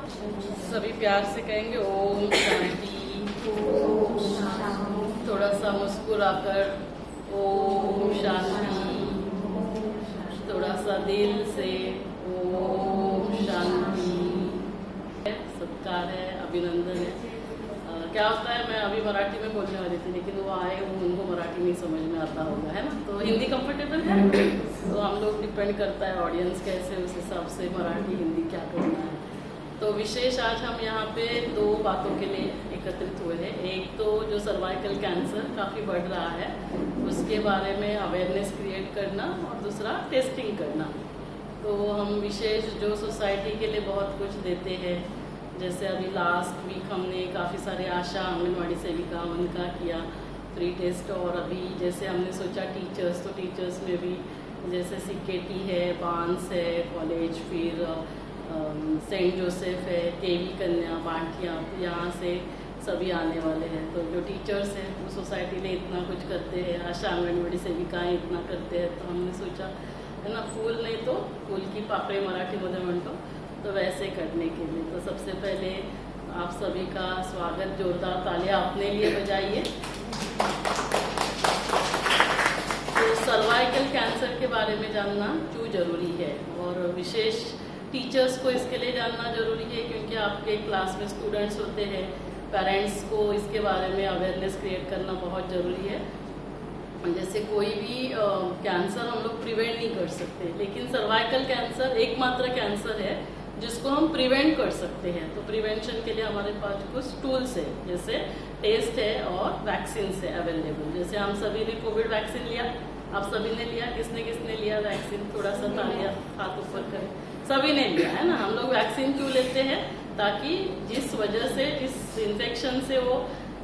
सभी प्यार से कहेंगे ओम शांति। थोड़ा सा मुस्कुराकर ओम शांति। थोड़ा सा दिल से ओम शांति। सत्कार है, अभिनंदन है। क्या होता है, मैं अभी मराठी में बोलने वाली थी लेकिन वो आए, उनको मराठी नहीं समझ में आता होगा, है ना। तो हिंदी कंफर्टेबल है, तो हम लोग डिपेंड करता है ऑडियंस कैसे, उस हिसाब से मराठी हिंदी क्या करना है। तो विशेष आज हम यहाँ पे दो बातों के लिए एकत्रित हुए हैं। एक तो जो सर्वाइकल कैंसर काफ़ी बढ़ रहा है उसके बारे में अवेयरनेस क्रिएट करना, और दूसरा टेस्टिंग करना। तो हम विशेष जो सोसाइटी के लिए बहुत कुछ देते हैं, जैसे अभी लास्ट वीक हमने काफ़ी सारे आशा आंगनवाड़ी सेविका उनका किया फ्री टेस्ट, और अभी जैसे हमने सोचा टीचर्स, तो टीचर्स में भी जैसे सीकेटी है, बांस है कॉलेज, फिर सेंट जोसेफ है, केवी कन्या, बांटिया, यहाँ से सभी आने वाले हैं। तो जो टीचर्स हैं वो सोसाइटी में इतना कुछ करते हैं, आशा आंगनवाड़ी सेविकाएँ इतना करते हैं, तो हमने सोचा है ना, फूल नहीं तो फूल की पाकळी मराठीमध्ये म्हणतो, तो वैसे करने के लिए। तो सबसे पहले आप सभी का स्वागत, जोरदार तालियां अपने लिए बजाइए। तो सर्वाइकल कैंसर के बारे में जानना क्यों जरूरी है, और विशेष टीचर्स को इसके लिए जानना जरूरी है क्योंकि आपके क्लास में स्टूडेंट्स होते हैं, पेरेंट्स को इसके बारे में अवेयरनेस क्रिएट करना बहुत ज़रूरी है। जैसे कोई भी कैंसर हम लोग प्रिवेंट नहीं कर सकते, लेकिन सर्वाइकल कैंसर एकमात्र कैंसर है जिसको हम प्रिवेंट कर सकते हैं। तो प्रिवेंशन के लिए हमारे पास कुछ टूल्स है, जैसे टेस्ट है और वैक्सीन है अवेलेबल। जैसे हम सभी ने कोविड वैक्सीन लिया, आप सभी ने लिया, किसने किसने लिया वैक्सीन, थोड़ा सा तालियां हाथ ऊपर करें। सभी ने लिया है ना। हम लोग वैक्सीन क्यों लेते हैं, ताकि जिस वजह से, जिस इन्फेक्शन से वो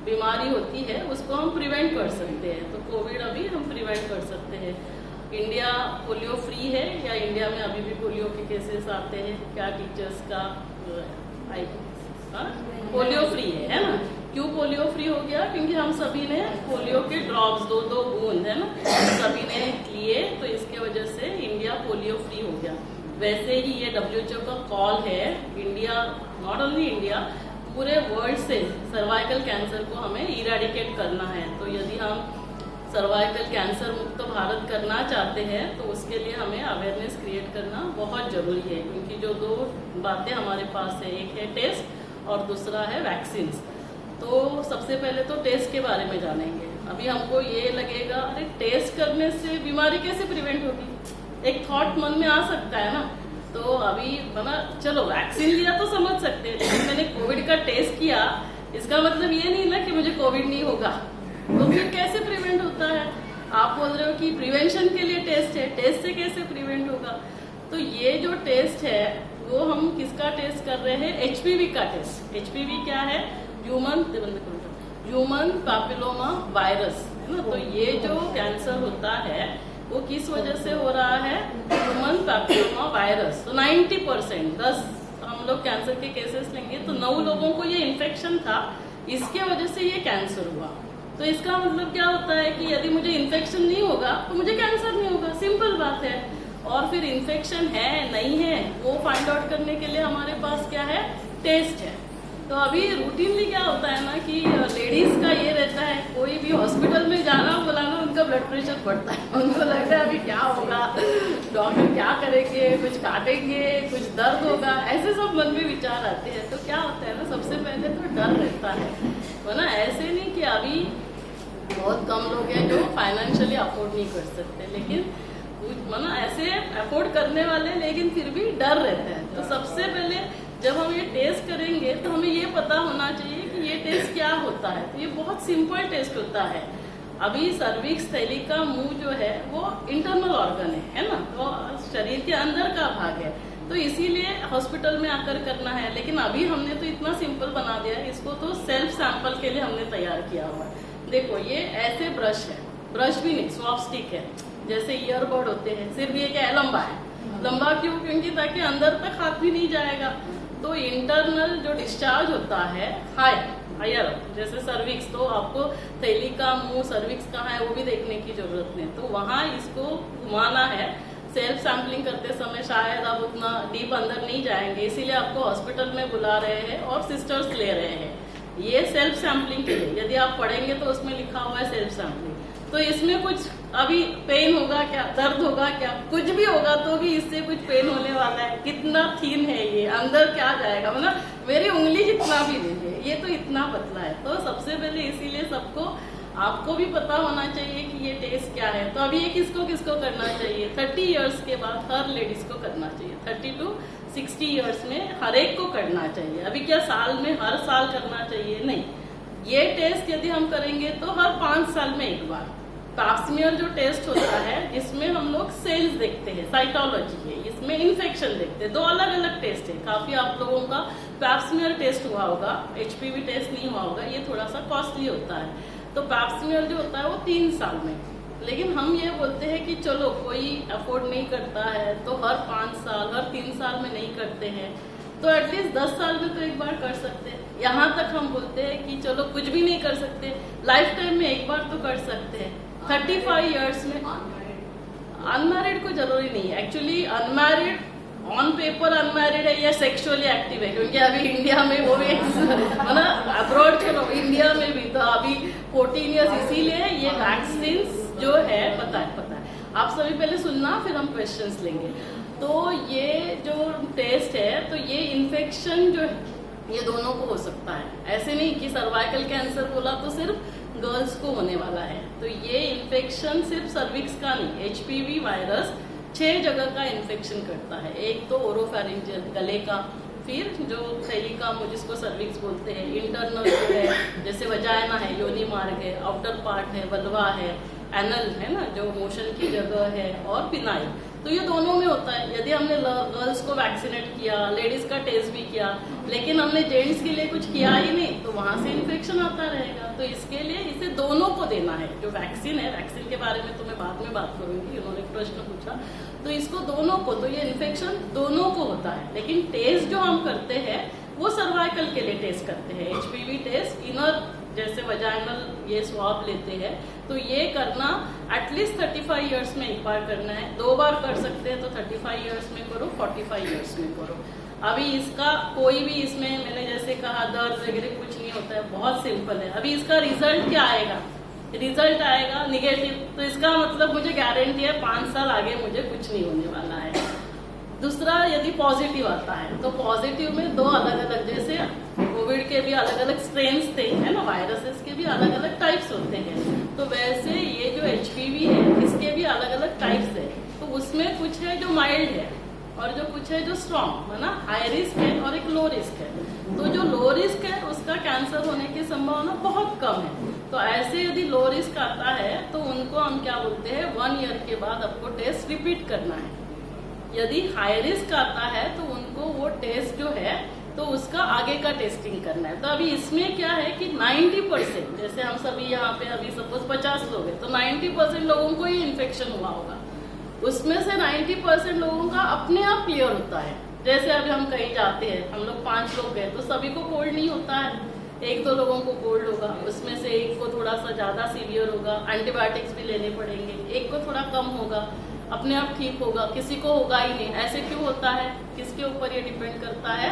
बीमारी होती है उसको हम प्रिवेंट कर सकते हैं। तो कोविड अभी हम प्रिवेंट कर सकते हैं। इंडिया पोलियो फ्री है, या इंडिया में अभी भी पोलियो के केसेस आते हैं? क्या टीचर्स का पोलियो फ्री है ना। क्यों पोलियो फ्री हो गया? क्योंकि हम सभी ने पोलियो के ड्रॉप्स, 2-2 बूंद है ना, सभी ने लिए, तो इसके वजह से इंडिया पोलियो फ्री हो गया। वैसे ही ये WHO का कॉल है, इंडिया, नॉट ओनली इंडिया, पूरे वर्ल्ड से सर्वाइकल कैंसर को हमें इरेडिकेट करना है। तो यदि हम सर्वाइकल कैंसर मुक्त भारत करना चाहते हैं तो उसके लिए हमें अवेयरनेस क्रिएट करना बहुत ज़रूरी है, क्योंकि जो दो बातें हमारे पास है, एक है टेस्ट और दूसरा है वैक्सीन। तो सबसे पहले तो टेस्ट के बारे में जानेंगे। अभी हमको ये लगेगा, अरे टेस्ट करने से बीमारी कैसे प्रिवेंट होगी, एक थॉट मन में आ सकता है ना। तो अभी बना, चलो वैक्सीन लिया तो समझ सकते हैं, लेकिन मैंने कोविड का टेस्ट किया, इसका मतलब ये नहीं ना कि मुझे कोविड नहीं होगा। तो फिर कैसे प्रिवेंट होता है? आप बोल रहे हो कि प्रिवेंशन के लिए टेस्ट है, टेस्ट से कैसे प्रिवेंट होगा? तो ये जो टेस्ट है वो हम किसका टेस्ट कर रहे हैं? HPV का टेस्ट। HPV क्या है? ह्यूमन पैपिलोमा वायरस, है ना। तो ये जो कैंसर होता है वो किस वजह से हो रहा है? Human papilloma virus. तो 90%, 10 हम लोग कैंसर के केसेस लेंगे तो 9 लोगों को ये इन्फेक्शन था, इसके वजह से ये कैंसर हुआ। तो इसका मतलब क्या होता है कि यदि मुझे इन्फेक्शन नहीं होगा तो मुझे कैंसर नहीं होगा, सिंपल बात है। और फिर इन्फेक्शन है नहीं है वो फाइंड आउट करने के लिए हमारे पास क्या है? टेस्ट है। तो अभी रूटीनली क्या होता है ना कि लेडीज का ये रहता है, कोई भी हॉस्पिटल में जाना बुलाना, उनका ब्लड प्रेशर बढ़ता है, उनको लगता है अभी क्या होगा, डॉक्टर क्या करेंगे, कुछ काटेंगे, कुछ दर्द होगा, ऐसे सब मन में विचार आते हैं। तो क्या होता है ना, सबसे पहले तो डर रहता है, तो ना ऐसे नहीं कि अभी बहुत कम लोग हैं जो फाइनेंशियली अफोर्ड नहीं कर सकते, लेकिन मतलब ऐसे अफोर्ड करने वाले, लेकिन फिर भी डर रहता है। तो सबसे पहले जब हम ये टेस्ट करेंगे तो हमें ये पता होना चाहिए कि ये टेस्ट क्या होता है। तो ये बहुत सिंपल टेस्ट होता है। अभी सर्विक्स, थैली का मुंह जो है वो इंटरनल ऑर्गन है ना, तो शरीर के अंदर का भाग है, तो इसीलिए हॉस्पिटल में आकर करना है। लेकिन अभी हमने तो इतना सिंपल बना दिया है इसको, तो सेल्फ सैंपल के लिए हमने तैयार किया हुआ है। देखो ये ऐसे ब्रश है, ब्रश भी नहीं, स्वॉप स्टिक है, जैसे ईयरबड होते हैं, सिर्फ ये क्या है, लंबा है। लंबा क्यों? क्योंकि ताकि अंदर तक हाथ भी नहीं जाएगा। तो इंटरनल जो डिस्चार्ज होता है हायर, जैसे सर्विक्स, तो आपको थैली का मुंह, सर्विक्स कहाँ है वो भी देखने की जरूरत नहीं, तो वहाँ इसको घुमाना है सेल्फ सैम्पलिंग करते समय शायद आप उतना डीप अंदर नहीं जाएंगे, इसीलिए आपको हॉस्पिटल में बुला रहे हैं और सिस्टर्स ले रहे हैं। ये सेल्फ सैम्पलिंग के लिए, यदि आप पढ़ेंगे तो उसमें लिखा हुआ है सेल्फ सैम्पलिंग। तो इसमें कुछ अभी पेन होगा क्या, दर्द होगा क्या, कुछ भी होगा तो भी इससे कुछ पेन होने वाला है? कितना थीन है ये, अंदर क्या जाएगा, मतलब मेरी उंगली जितना भी नहीं है, ये तो इतना पतला है। तो सबसे पहले इसीलिए सबको, आपको भी पता होना चाहिए कि ये टेस्ट क्या है। तो अभी ये किसको किसको करना चाहिए? 30 इयर्स के बाद हर लेडीज को करना चाहिए। 30 to 60 इयर्स में हर एक को करना चाहिए। अभी क्या साल में हर साल करना चाहिए? नहीं। ये टेस्ट यदि हम करेंगे तो हर 5 साल में एक बार। पैप्समियर जो टेस्ट होता है, इसमें हम लोग सेल्स देखते हैं, साइटोलॉजी है, इसमें इन्फेक्शन देखते हैं। 2 अलग अलग टेस्ट है। काफी आप लोगों का पैप्समियर टेस्ट हुआ होगा, HPV टेस्ट नहीं हुआ होगा, ये थोड़ा सा कॉस्टली होता है। तो पैप्समियर जो होता है वो 3 साल में, लेकिन हम ये बोलते हैं कि चलो कोई अफोर्ड नहीं करता है तो हर 5 साल, हर 3 साल में नहीं करते हैं तो एटलीस्ट 10 साल में तो एक बार कर सकते हैं। यहाँ तक हम बोलते हैं कि चलो कुछ भी नहीं कर सकते, लाइफ टाइम में एक बार तो कर सकते हैं। 35 इयर्स में अनमैरिड को जरूरी नहीं है। Actually unmarried on paper unmarried है या सेक्सुअली एक्टिव है, क्योंकि अभी इंडिया में वो भी मतलब अब्रॉड चलो, इंडिया में भी तो अभी 14 इयर्स, इसीलिए ये वैक्सीन जो है पता है। आप सभी पहले सुनना, फिर हम क्वेश्चंस लेंगे। तो ये जो टेस्ट है, तो ये इन्फेक्शन जो है ये दोनों को हो सकता है। ऐसे नहीं कि सर्वाइकल कैंसर बोला तो सिर्फ गर्ल्स को होने वाला है। तो ये इन्फेक्शन सिर्फ सर्विक्स का नहीं, HPV वायरस 6 जगह का इन्फेक्शन करता है। एक तो ओरोफैरिंजियल गले का, फिर जो थैली का जिसको सर्विक्स बोलते हैं, इंटरनल जो है जैसे वजाइना है, योनि मार्ग है, आउटर पार्ट है, वल्वा है, एनल है ना जो मोशन की जगह है, और पिनाइल। तो ये दोनों में होता है। यदि हमने गर्ल्स को वैक्सीनेट किया, लेडीज का टेस्ट भी किया, लेकिन हमने जेंट्स के लिए कुछ किया ही नहीं, तो वहां से इन्फेक्शन आता रहेगा। तो इसके लिए इसे दोनों को देना है। जो वैक्सीन है, वैक्सीन के बारे में तो मैं बाद में बात करूंगी, उन्होंने प्रश्न पूछा, तो इसको दोनों को, तो ये इन्फेक्शन दोनों को होता है। लेकिन टेस्ट जो हम करते हैं वो सर्वाइकल के लिए टेस्ट करते हैं, HPV टेस्ट। इनर जैसे वजाइनल ये स्वाब लेते हैं, तो ये करना एटलीस्ट 35 इयर्स में एक बार करना है। 2 बार कर सकते हैं तो 35 इयर्स में करो, 45 इयर्स में करो। अभी इसका कोई भी, इसमें मैंने जैसे कहा दर्द वगैरह कुछ नहीं होता है, बहुत सिंपल है। अभी इसका रिजल्ट क्या आएगा? रिजल्ट आएगा निगेटिव, तो इसका मतलब मुझे गारंटी है 5 साल आगे मुझे कुछ नहीं होने वाला है। दूसरा, यदि पॉजिटिव आता है तो पॉजिटिव में 2 अलग अलग, जैसे कोविड के भी अलग अलग स्ट्रेन्स थे, है ना, वायरसेस के भी अलग अलग टाइप्स होते हैं, तो वैसे ये जो HPV है इसके भी अलग अलग टाइप्स है। तो उसमें कुछ है जो माइल्ड है और जो कुछ है जो स्ट्रॉन्ग है ना, हाई रिस्क है और एक लो रिस्क है। तो जो लो रिस्क है उसका कैंसर होने की संभावना बहुत कम है। तो ऐसे यदि लो रिस्क आता है तो उनको हम क्या बोलते हैं, 1 ईयर के बाद आपको टेस्ट रिपीट करना है। यदि हाई रिस्क आता है तो उनको वो टेस्ट जो है तो उसका आगे का टेस्टिंग करना है। तो अभी इसमें क्या है कि 90%, जैसे हम सभी यहाँ पे अभी सपोज 50 लोग हैं, तो 90% लोगों को ही इन्फेक्शन हुआ होगा। उसमें से 90% लोगों का अपने आप क्लियर होता है। जैसे अभी हम कहीं जाते हैं, हम लोग 5 लोग गए तो सभी को कोल्ड नहीं होता है, 1-2 लोगों को कोल्ड होगा, उसमें से एक को थोड़ा सा ज्यादा सीवियर होगा, एंटीबायोटिक्स भी लेने पड़ेंगे, एक को थोड़ा कम होगा, अपने आप ठीक होगा, किसी को होगा ही नहीं। ऐसे क्यों होता है? किसके ऊपर ये डिपेंड करता है?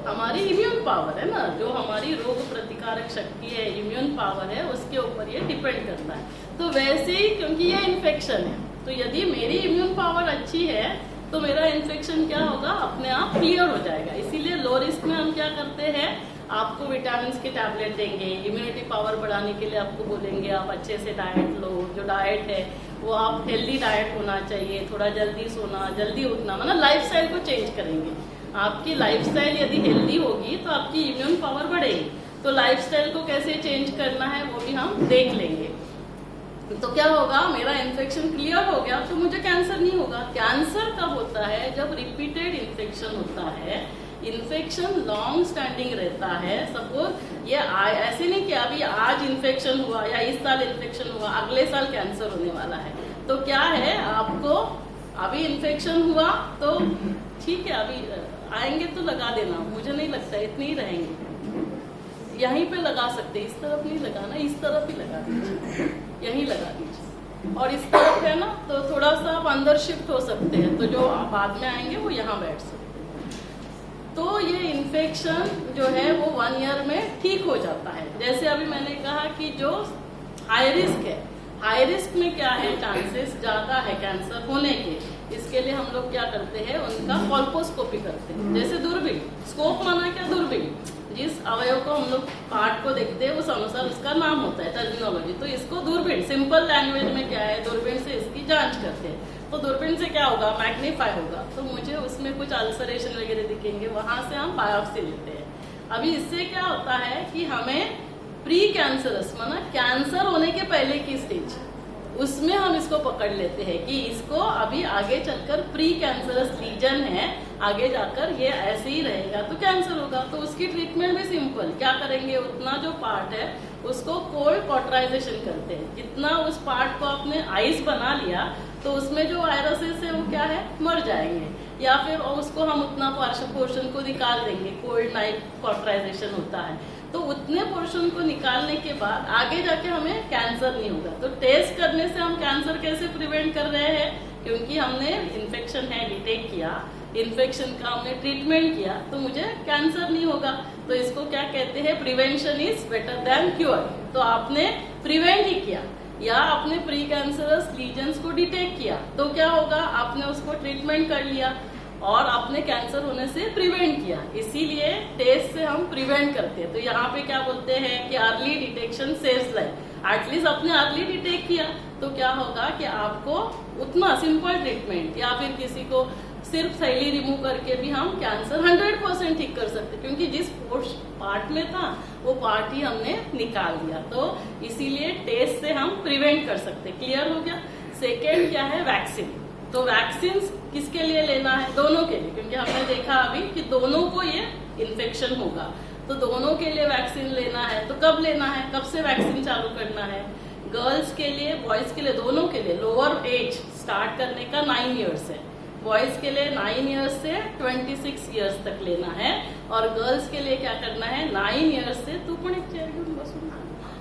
हमारी इम्यून पावर है ना, जो हमारी रोग प्रतिकारक शक्ति है, इम्यून पावर है, उसके ऊपर ये डिपेंड करता है। तो वैसे ही क्योंकि ये इन्फेक्शन है, तो यदि मेरी इम्यून पावर अच्छी है तो मेरा इन्फेक्शन क्या होगा, अपने आप क्लियर हो जाएगा। इसीलिए लो रिस्क में हम क्या करते हैं, आपको विटामिन के टैबलेट देंगे, इम्यूनिटी पावर बढ़ाने के लिए आपको बोलेंगे आप अच्छे से डाइट लो। जो डाइट है वो आप हेल्दी डाइट होना चाहिए, थोड़ा जल्दी सोना, जल्दी उठना, मतलब लाइफस्टाइल को चेंज करेंगे। आपकी लाइफस्टाइल यदि हेल्दी होगी तो आपकी इम्यून पावर बढ़ेगी। तो लाइफस्टाइल को कैसे चेंज करना है वो भी हम देख लेंगे। तो क्या होगा, मेरा इन्फेक्शन क्लियर हो गया तो मुझे कैंसर नहीं होगा। कैंसर कब होता है? जब रिपीटेड इन्फेक्शन होता है, इन्फेक्शन लॉन्ग स्टैंडिंग रहता है। सपोज ये ऐसे नहीं कि अभी आज इन्फेक्शन हुआ या इस साल इन्फेक्शन हुआ, अगले साल कैंसर होने वाला है। तो क्या है, आपको अभी इन्फेक्शन हुआ तो ठीक है, अभी आएंगे तो लगा देना, मुझे नहीं लगता इतने ही रहेंगे। यहीं पे लगा सकते, इस तरफ नहीं लगाना, इस तरफ ही लगा दीजिए, यहीं लगा दीजिए। और इस तरफ है ना, तो थोड़ा सा आप अंदर शिफ्ट हो सकते हैं, तो जो बाद में आएंगे वो यहाँ बैठ सकते हैं। तो ये इन्फेक्शन जो है वो 1 ईयर में ठीक हो जाता है। जैसे अभी मैंने कहा कि जो हाई रिस्क है, हाई रिस्क में क्या है, चांसेस ज्यादा है कैंसर होने के, इसके लिए हम लोग क्या करते हैं, उनका कोल्पोस्कोपी करते हैं। जैसे दूरबीन, स्कोप माना क्या, दूरबीन, जिस अवयव को हम लोग पार्ट को देखते हैं उस अनुसार उसका नाम होता है, टर्मिनोलॉजी। तो इसको दूरबीन, सिंपल लैंग्वेज में क्या है, दूरबीन से इसकी जांच करते हैं। तो दूरबीन से क्या होगा, मैग्नीफाई होगा, तो मुझे उसमें कुछ अल्सरेशन वगैरह दिखेंगे, वहां से हम बायोप्सी लेते हैं। अभी इससे क्या होता है कि हमें प्री कैंसरस माना कैंसर होने के पहले की स्टेज, उसमें हम इसको पकड़ लेते हैं कि इसको अभी आगे चलकर प्री कैंसरस लीजन है, आगे जाकर ये ऐसे ही रहेगा तो कैंसर होगा। तो उसकी ट्रीटमेंट भी सिंपल, क्या करेंगे, उतना जो पार्ट है उसको कोल्ड कॉटराइजेशन करते हैं। जितना उस पार्ट को आपने आइस बना लिया तो उसमें जो वायरसेस है वो क्या है, मर जाएंगे, या फिर उसको हम उतना पोर्शन को निकाल देंगे, कोल्ड नाइफ कॉटराइजेशन होता है। तो उतने पोर्शन को निकालने के बाद आगे जाके हमें कैंसर नहीं होगा। तो टेस्ट करने से हम कैंसर कैसे प्रिवेंट कर रहे हैं, क्योंकि हमने इन्फेक्शन है डिटेक्ट किया, इन्फेक्शन का हमने ट्रीटमेंट किया, तो मुझे कैंसर नहीं होगा। तो इसको क्या कहते हैं, prevention is better than cure. तो आपने प्रिवेंट ही किया या आपने प्री कैंसरस लीजन्स को डिटेक्ट किया, तो क्या होगा, आपने उसको ट्रीटमेंट कर लिया और आपने कैंसर होने से प्रिवेंट किया। इसीलिए टेस्ट से हम प्रिवेंट करते हैं। तो यहाँ पे क्या बोलते हैं कि early detection saves life. At least आपने अर्ली डिटेक्ट किया तो क्या होगा कि आपको उतना सिंपल ट्रीटमेंट, या फिर किसी को सिर्फ थैली रिमूव करके भी हम कैंसर 100% ठीक कर सकते, क्योंकि जिस पार्ट में था वो पार्ट ही हमने निकाल दिया। तो इसीलिए टेस्ट से हम प्रिवेंट कर सकते। क्लियर हो गया। सेकेंड क्या है, वैक्सीन। तो वैक्सीन किसके लिए लेना है, दोनों के लिए, क्योंकि हमने देखा अभी कि दोनों को ये इन्फेक्शन होगा, तो दोनों के लिए वैक्सीन लेना है। तो कब लेना है, कब से वैक्सीन चालू करना है, गर्ल्स के लिए, बॉयज के लिए, दोनों के लिए लोअर एज स्टार्ट करने का 9 ईयर्स है। बॉयज के लिए 9 ईयर्स से 26 ईयर्स तक लेना है, और गर्ल्स के लिए क्या करना है, 9 ईयर्स से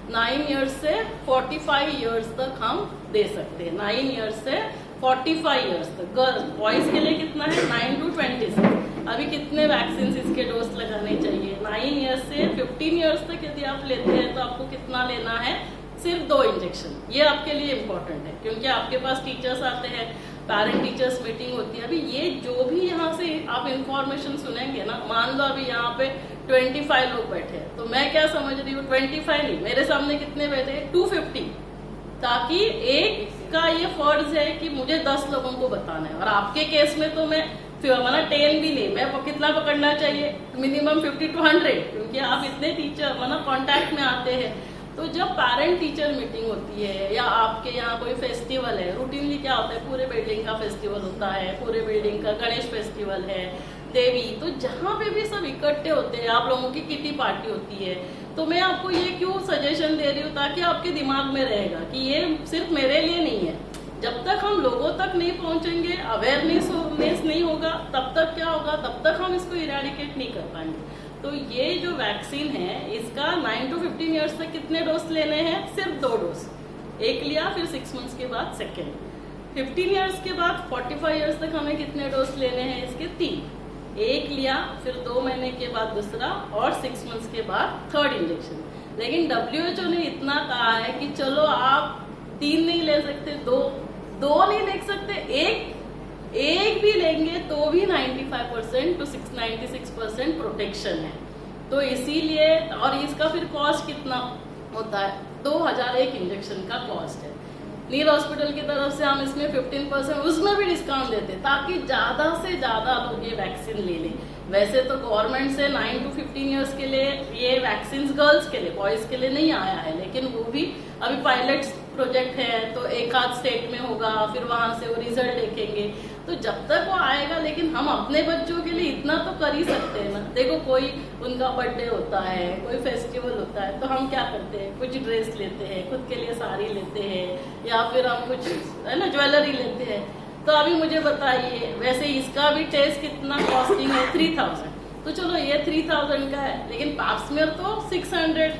9 ईयर्स से 45 ईयर्स तक हम दे सकते हैं। 9 ईयर्स से 45 ईयर्स तक। गर्ल्स, बॉयज के लिए कितना है, 9 to 26। अभी कितने वैक्सीन इसके डोज लगाने चाहिए, 9 ईयर्स से 15 ईयर्स तक यदि आप लेते हैं तो आपको कितना लेना है, सिर्फ 2 इंजेक्शन। ये आपके लिए इम्पोर्टेंट है, क्योंकि आपके पास टीचर्स आते हैं, पेरेंट टीचर्स मीटिंग होती है। अभी ये जो भी यहाँ से आप इंफॉर्मेशन सुनेंगे ना, मान लो अभी यहाँ पे 25 लोग बैठे हैं, तो मैं क्या समझ रही हूँ, 25 नहीं, मेरे सामने कितने बैठे, 250, ताकि एक का ये फर्ज है कि मुझे 10 लोगों को बताना है। और आपके केस में तो मैं माना 10 भी नहीं, मैं कितना पकड़ना चाहिए, मिनिमम 50 to 100, क्योंकि आप इतने टीचर माना कांटेक्ट में आते हैं। तो जब पेरेंट टीचर मीटिंग होती है, या आपके यहाँ कोई फेस्टिवल है, रूटीनली क्या होता है, पूरे बिल्डिंग का फेस्टिवल होता है, पूरे बिल्डिंग का गणेश फेस्टिवल है, देवी, तो जहाँ पे भी सब इकट्ठे होते हैं, आप लोगों की किटी पार्टी होती है, तो मैं आपको ये क्यों सजेशन दे रही हूँ, ताकि आपके दिमाग में रहेगा कि ये सिर्फ मेरे लिए नहीं है। जब तक हम लोगों तक नहीं पहुंचेंगे, अवेयरनेस नहीं होगा, तब तक क्या होगा, तब तक हम इसको इरेडिकेट नहीं कर पाएंगे। तो ये जो वैक्सीन है, इसका 9 to 15 ईयर्स तक कितने डोज लेने हैं, सिर्फ 2 डोज। एक लिया, फिर 6 मंथ्स के बाद सेकेंड, 15 ईयर्स के बाद 45 ईयर्स तक हमें कितने डोज लेने हैं, इसके 3। एक लिया, फिर 2 महीने के बाद दूसरा, और 6 मंथ्स के बाद थर्ड इंजेक्शन। लेकिन WHO ने इतना कहा है कि चलो आप 3 नहीं ले सकते, 2 नहीं ले सकते, एक भी लेंगे तो भी 95% to 96% प्रोटेक्शन है। तो इसीलिए, और इसका फिर कॉस्ट कितना होता है, 2001 इंजेक्शन का कॉस्ट है। नील हॉस्पिटल की तरफ से हम इसमें 15%, उसमें भी डिस्काउंट देते, ताकि ज्यादा से ज्यादा लोग ये वैक्सीन ले लें। वैसे तो गवर्नमेंट से 9 to 15 ईयर्स के लिए ये वैक्सीन गर्ल्स के लिए, बॉयज के लिए नहीं आया है, लेकिन वो भी अभी पायलट प्रोजेक्ट है, तो एक आध स्टेट में होगा, फिर वहां से वो रिजल्ट देखेंगे। तो जब तक वो आएगा, लेकिन हम अपने बच्चों के लिए इतना तो कर ही सकते हैं ना। देखो, कोई उनका बर्थडे होता है, कोई फेस्टिवल होता है, तो हम क्या करते हैं, कुछ ड्रेस लेते हैं, खुद के लिए साड़ी लेते हैं, या फिर हम कुछ है ना ज्वेलरी लेते हैं। तो अभी मुझे बताइए, वैसे इसका भी टेस्ट कितना कॉस्टिंग है, 3000। तो चलो ये 3000 का है, लेकिन पाप्समेयर तो 600,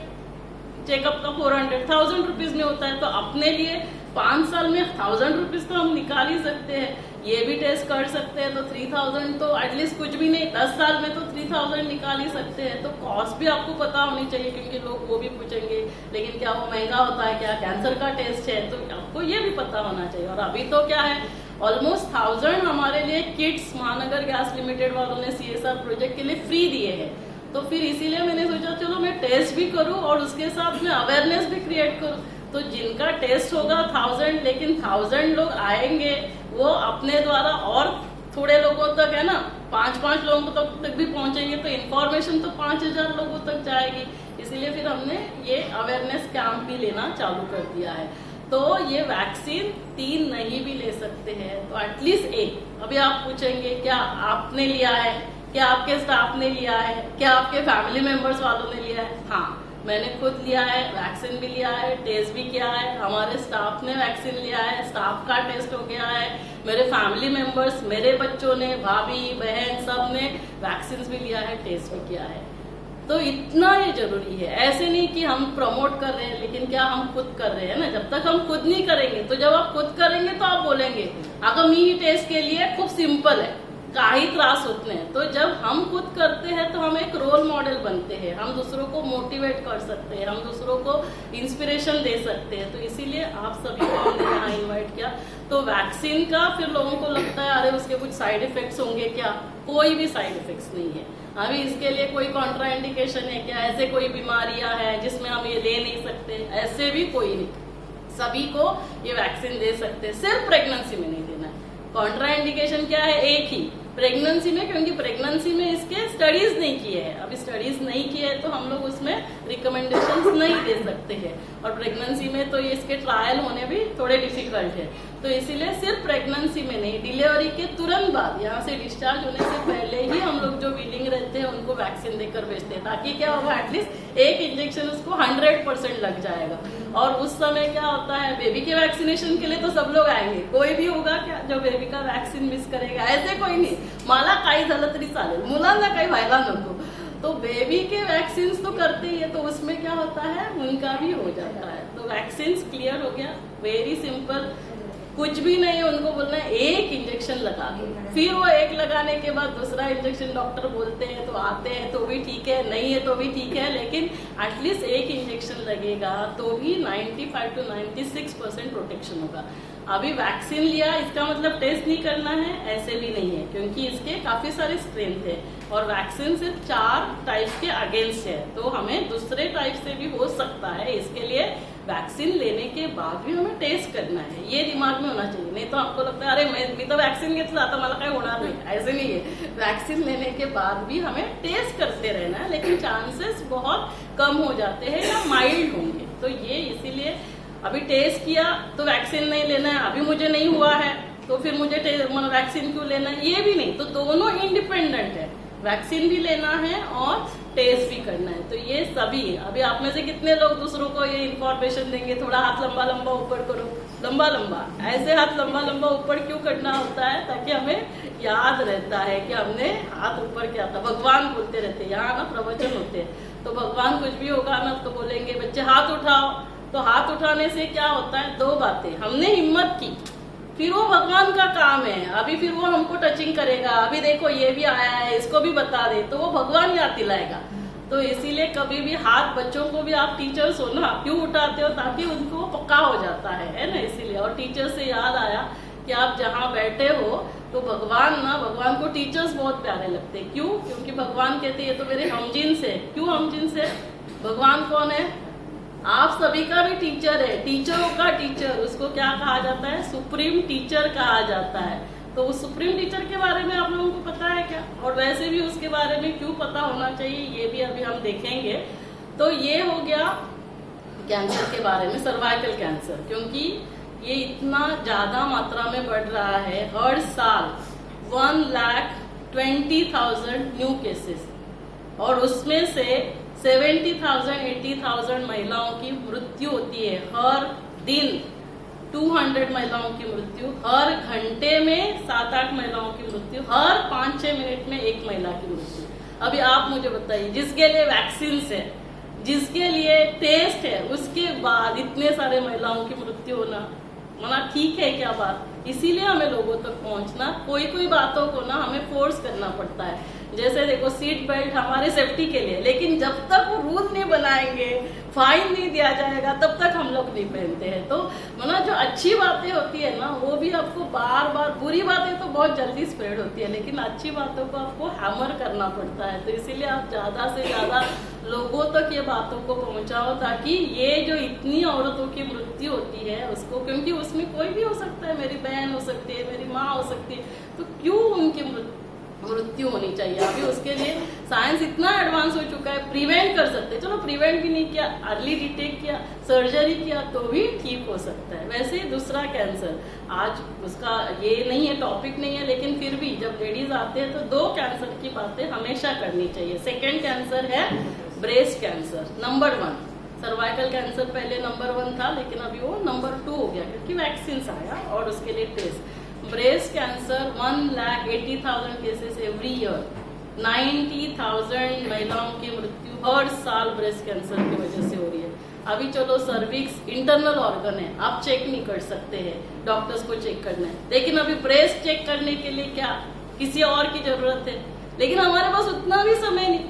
चेकअप का 400, 1000 रुपीज में होता है। तो अपने लिए 5 साल में 1000 रुपीज तो हम निकाल ही सकते हैं, ये भी टेस्ट कर सकते हैं, तो 3000 तो एटलीस्ट कुछ भी नहीं, 10 साल में तो 3000 निकाल ही सकते हैं। तो कॉस्ट भी आपको पता होनी चाहिए, क्योंकि लोग वो भी पूछेंगे लेकिन क्या वो महंगा होता है, क्या कैंसर का टेस्ट है, तो आपको ये भी पता होना चाहिए। और अभी तो क्या है, ऑलमोस्ट 1000 हमारे लिए किट्स महानगर गैस लिमिटेड वालों ने CSR प्रोजेक्ट के लिए फ्री दिए हैं। तो फिर इसीलिए मैंने सोचा चलो मैं टेस्ट भी करूं और उसके साथ में अवेयरनेस भी क्रिएट करूं। तो जिनका टेस्ट होगा 1000, लेकिन 1000 लोग आएंगे, वो अपने द्वारा और थोड़े लोगों तक, है ना, 5-5 लोगों तक भी पहुंचेंगे, तो इन्फॉर्मेशन तो 5000 लोगों तक जाएगी। इसीलिए फिर हमने ये अवेयरनेस कैंप भी लेना चालू कर दिया है। तो ये वैक्सीन 3 नहीं भी ले सकते हैं, तो एटलीस्ट 1। अभी आप पूछेंगे क्या आपने लिया है, क्या आपके स्टाफ ने लिया है, क्या आपके फैमिली मेंबर्स वालों ने लिया है? हाँ, मैंने खुद लिया है, वैक्सीन भी लिया है, टेस्ट भी किया है, हमारे स्टाफ ने वैक्सीन लिया है, स्टाफ का टेस्ट हो गया है, मेरे फैमिली मेंबर्स, मेरे बच्चों ने, भाभी बहन सब ने वैक्सीन भी लिया है, टेस्ट भी किया है। तो इतना ये जरूरी है। ऐसे नहीं कि हम प्रमोट कर रहे हैं लेकिन क्या हम खुद कर रहे हैं ना, जब तक हम खुद नहीं करेंगे, तो जब आप खुद करेंगे तो आप बोलेंगे अगर मी टेस्ट के लिए खूब सिंपल है, काही त्रास होते हैं। तो जब हम खुद करते हैं तो हम एक रोल मॉडल बनते हैं, हम दूसरों को मोटिवेट कर सकते हैं, हम दूसरों को इंस्पिरेशन दे सकते हैं। तो इसीलिए आप सभी को हमने यहाँ इन्वाइट किया। तो वैक्सीन का फिर लोगों को लगता है अरे उसके कुछ साइड इफेक्ट्स होंगे क्या? कोई भी साइड इफेक्ट्स नहीं है। अभी इसके लिए कोई कॉन्ट्रा इंडिकेशन है क्या? ऐसे कोई बीमारियां हैं जिसमें हम ये ले नहीं सकते? ऐसे भी कोई नहीं, सभी को ये वैक्सीन दे सकते हैं, सिर्फ प्रेगनेंसी में नहीं देना है। कॉन्ट्रा इंडिकेशन क्या है? एक ही, प्रेगनेंसी में, क्योंकि प्रेगनेंसी में इसके स्टडीज नहीं किए हैं। अभी स्टडीज नहीं किए हैं तो हम लोग उसमें रिकमेंडेशंस नहीं दे सकते हैं, और प्रेगनेंसी में तो ये इसके ट्रायल होने भी थोड़े डिफिकल्ट है। तो इसीलिए सिर्फ प्रेगनेंसी में नहीं, डिलीवरी के तुरंत बाद, यहाँ से डिस्चार्ज होने से पहले ही हम लोग जो विलिंग रहते हैं उनको वैक्सीन देकर भेजते हैं, ताकि क्या होगा, एटलीस्ट एक इंजेक्शन उसको 100% लग जाएगा। और उस समय क्या होता है, बेबी के वैक्सीनेशन के लिए तो सब लोग आएंगे, कोई भी होगा क्या जो बेबी का वैक्सीन मिस करेगा? ऐसे कोई नहीं, मला काही झालं तरी चालेल, मुलांना काही व्हायला नको। तो बेबी के वैक्सीन तो करते ही है, तो उसमें क्या होता है, उनका भी हो जाता है। तो वैक्सीन क्लियर हो गया, वेरी सिंपल, कुछ भी नहीं है। उनको बोलना है एक इंजेक्शन लगा दो, फिर वो एक लगाने के बाद दूसरा इंजेक्शन डॉक्टर बोलते हैं तो आते हैं तो भी ठीक है, नहीं है तो भी ठीक है, लेकिन एटलीस्ट एक इंजेक्शन लगेगा तो भी 95 to 96% प्रोटेक्शन होगा। अभी वैक्सीन लिया इसका मतलब टेस्ट नहीं करना है, ऐसे भी नहीं है, क्योंकि इसके काफी सारे स्ट्रेंथ है और वैक्सीन सिर्फ 4 टाइप्स के अगेंस्ट है, तो हमें दूसरे टाइप से भी हो सकता है। इसके लिए वैक्सीन लेने के बाद भी हमें टेस्ट करना है, ये दिमाग में होना चाहिए। नहीं तो आपको लगता है अरे मी तो वैक्सीन घेतला आता मला काय होणार नाही, ऐसे नहीं है। वैक्सीन लेने के बाद भी हमें टेस्ट करते रहना है, लेकिन चांसेस बहुत कम हो जाते हैं या माइल्ड होंगे। तो ये इसीलिए अभी टेस्ट किया तो वैक्सीन नहीं लेना है, अभी मुझे नहीं हुआ है तो फिर मुझे वैक्सीन क्यों लेना है, ये भी नहीं। तो दोनों इंडिपेंडेंट है, वैक्सीन भी लेना है और टेस्ट भी करना है। तो ये सभी है। अभी आप में से कितने लोग दूसरों को ये इन्फॉर्मेशन देंगे, थोड़ा हाथ लंबा लंबा ऊपर करो, लंबा लंबा, ऐसे हाथ लंबा लंबा ऊपर क्यों करना होता है? ताकि हमें याद रहता है कि हमने हाथ ऊपर किया था। भगवान बोलते रहते हैं, यहाँ ना प्रवचन होते हैं, तो भगवान कुछ भी होगा ना तो बोलेंगे बच्चे हाथ उठाओ। तो हाथ उठाने से क्या होता है, 2 बातें, हमने हिम्मत की, फिर वो भगवान का काम है, अभी फिर वो हमको टचिंग करेगा, अभी देखो ये भी आया है इसको भी बता दे, तो वो भगवान याद दिलाएगा। तो इसीलिए कभी भी हाथ, बच्चों को भी आप टीचर्स हो ना, क्यों उठाते हो? ताकि उनको पक्का हो जाता है ना, इसीलिए। और टीचर से याद आया कि आप जहाँ बैठे हो तो भगवान को टीचर्स बहुत प्यारे लगते हैं। क्यों? क्योंकि भगवान कहते हैं तो मेरे हमजिन्स है। क्यों हमजिन्स है? भगवान कौन है? आप सभी का भी टीचर है, टीचरों का टीचर, उसको क्या कहा जाता है? सुप्रीम टीचर कहा जाता है। तो उस सुप्रीम टीचर के बारे में आप लोगों को पता है क्या? और वैसे भी उसके बारे में क्यों पता होना चाहिए, ये भी अभी हम देखेंगे। तो ये हो गया कैंसर के बारे में, सर्वाइकल कैंसर, क्योंकि ये इतना ज्यादा मात्रा में बढ़ रहा है। हर साल 1,20,000 न्यू केसेस, और उसमें से 70,000 80,000 महिलाओं की मृत्यु होती है हर दिन। 200 महिलाओं की मृत्यु हर घंटे में, 7-8 महिलाओं की मृत्यु हर 5-6 मिनट में, 1 महिला की मृत्यु। अभी आप मुझे बताइए, जिसके लिए वैक्सीन है, जिसके लिए टेस्ट है, उसके बाद इतने सारे महिलाओं की मृत्यु होना, मना ठीक है क्या बात, इसीलिए हमें लोगों तक पहुंचना, कोई कोई बातों को ना हमें फोर्स करना पड़ता है। जैसे देखो सीट बेल्ट हमारे सेफ्टी के लिए, लेकिन जब तक वो रूल नहीं बनाएंगे, फाइन नहीं दिया जाएगा, तब तक हम लोग नहीं पहनते हैं। तो मतलब जो अच्छी बातें होती है ना, वो भी आपको बार बार, बुरी बातें तो बहुत जल्दी स्प्रेड होती है, लेकिन अच्छी बातों को आपको हैमर करना पड़ता है। तो इसीलिए आप ज्यादा से ज्यादा लोगों तक ये बातों को पहुंचाओ, ताकि ये जो इतनी औरतों की मृत्यु होती है उसको, क्योंकि उसमें कोई भी हो सकता है, मेरी बहन हो सकती है, मेरी माँ हो सकती है, तो क्यों उनकी मृत्यु होनी चाहिए। अभी उसके लिए साइंस इतना एडवांस हो चुका है, प्रिवेंट कर सकते हैं। चलो प्रिवेंट भी नहीं किया, अर्ली डिटेक्ट किया, सर्जरी किया तो भी ठीक हो सकता है। वैसे ही दूसरा कैंसर, आज उसका ये नहीं है, टॉपिक नहीं है, लेकिन फिर भी जब लेडीज आते हैं तो 2 कैंसर की बातें हमेशा करनी चाहिए। सेकेंड कैंसर है breast cancer, number 1। Cervical cancer पहले नंबर 1 था, लेकिन अभी वो नंबर 2 हो गया, क्योंकि वैक्सीन आया और उसके लिए test. Breast cancer 1,80,000 cases every year, 90,000 महिलाओं की मृत्यु हर साल ब्रेस्ट कैंसर की वजह से हो रही है। अभी चलो सर्विक्स इंटरनल ऑर्गन है, आप चेक नहीं कर सकते हैं, डॉक्टर्स को चेक करना है, लेकिन अभी ब्रेस्ट चेक करने के लिए क्या किसी और की जरूरत है, लेकिन हमारे पास उतना भी समय नहीं,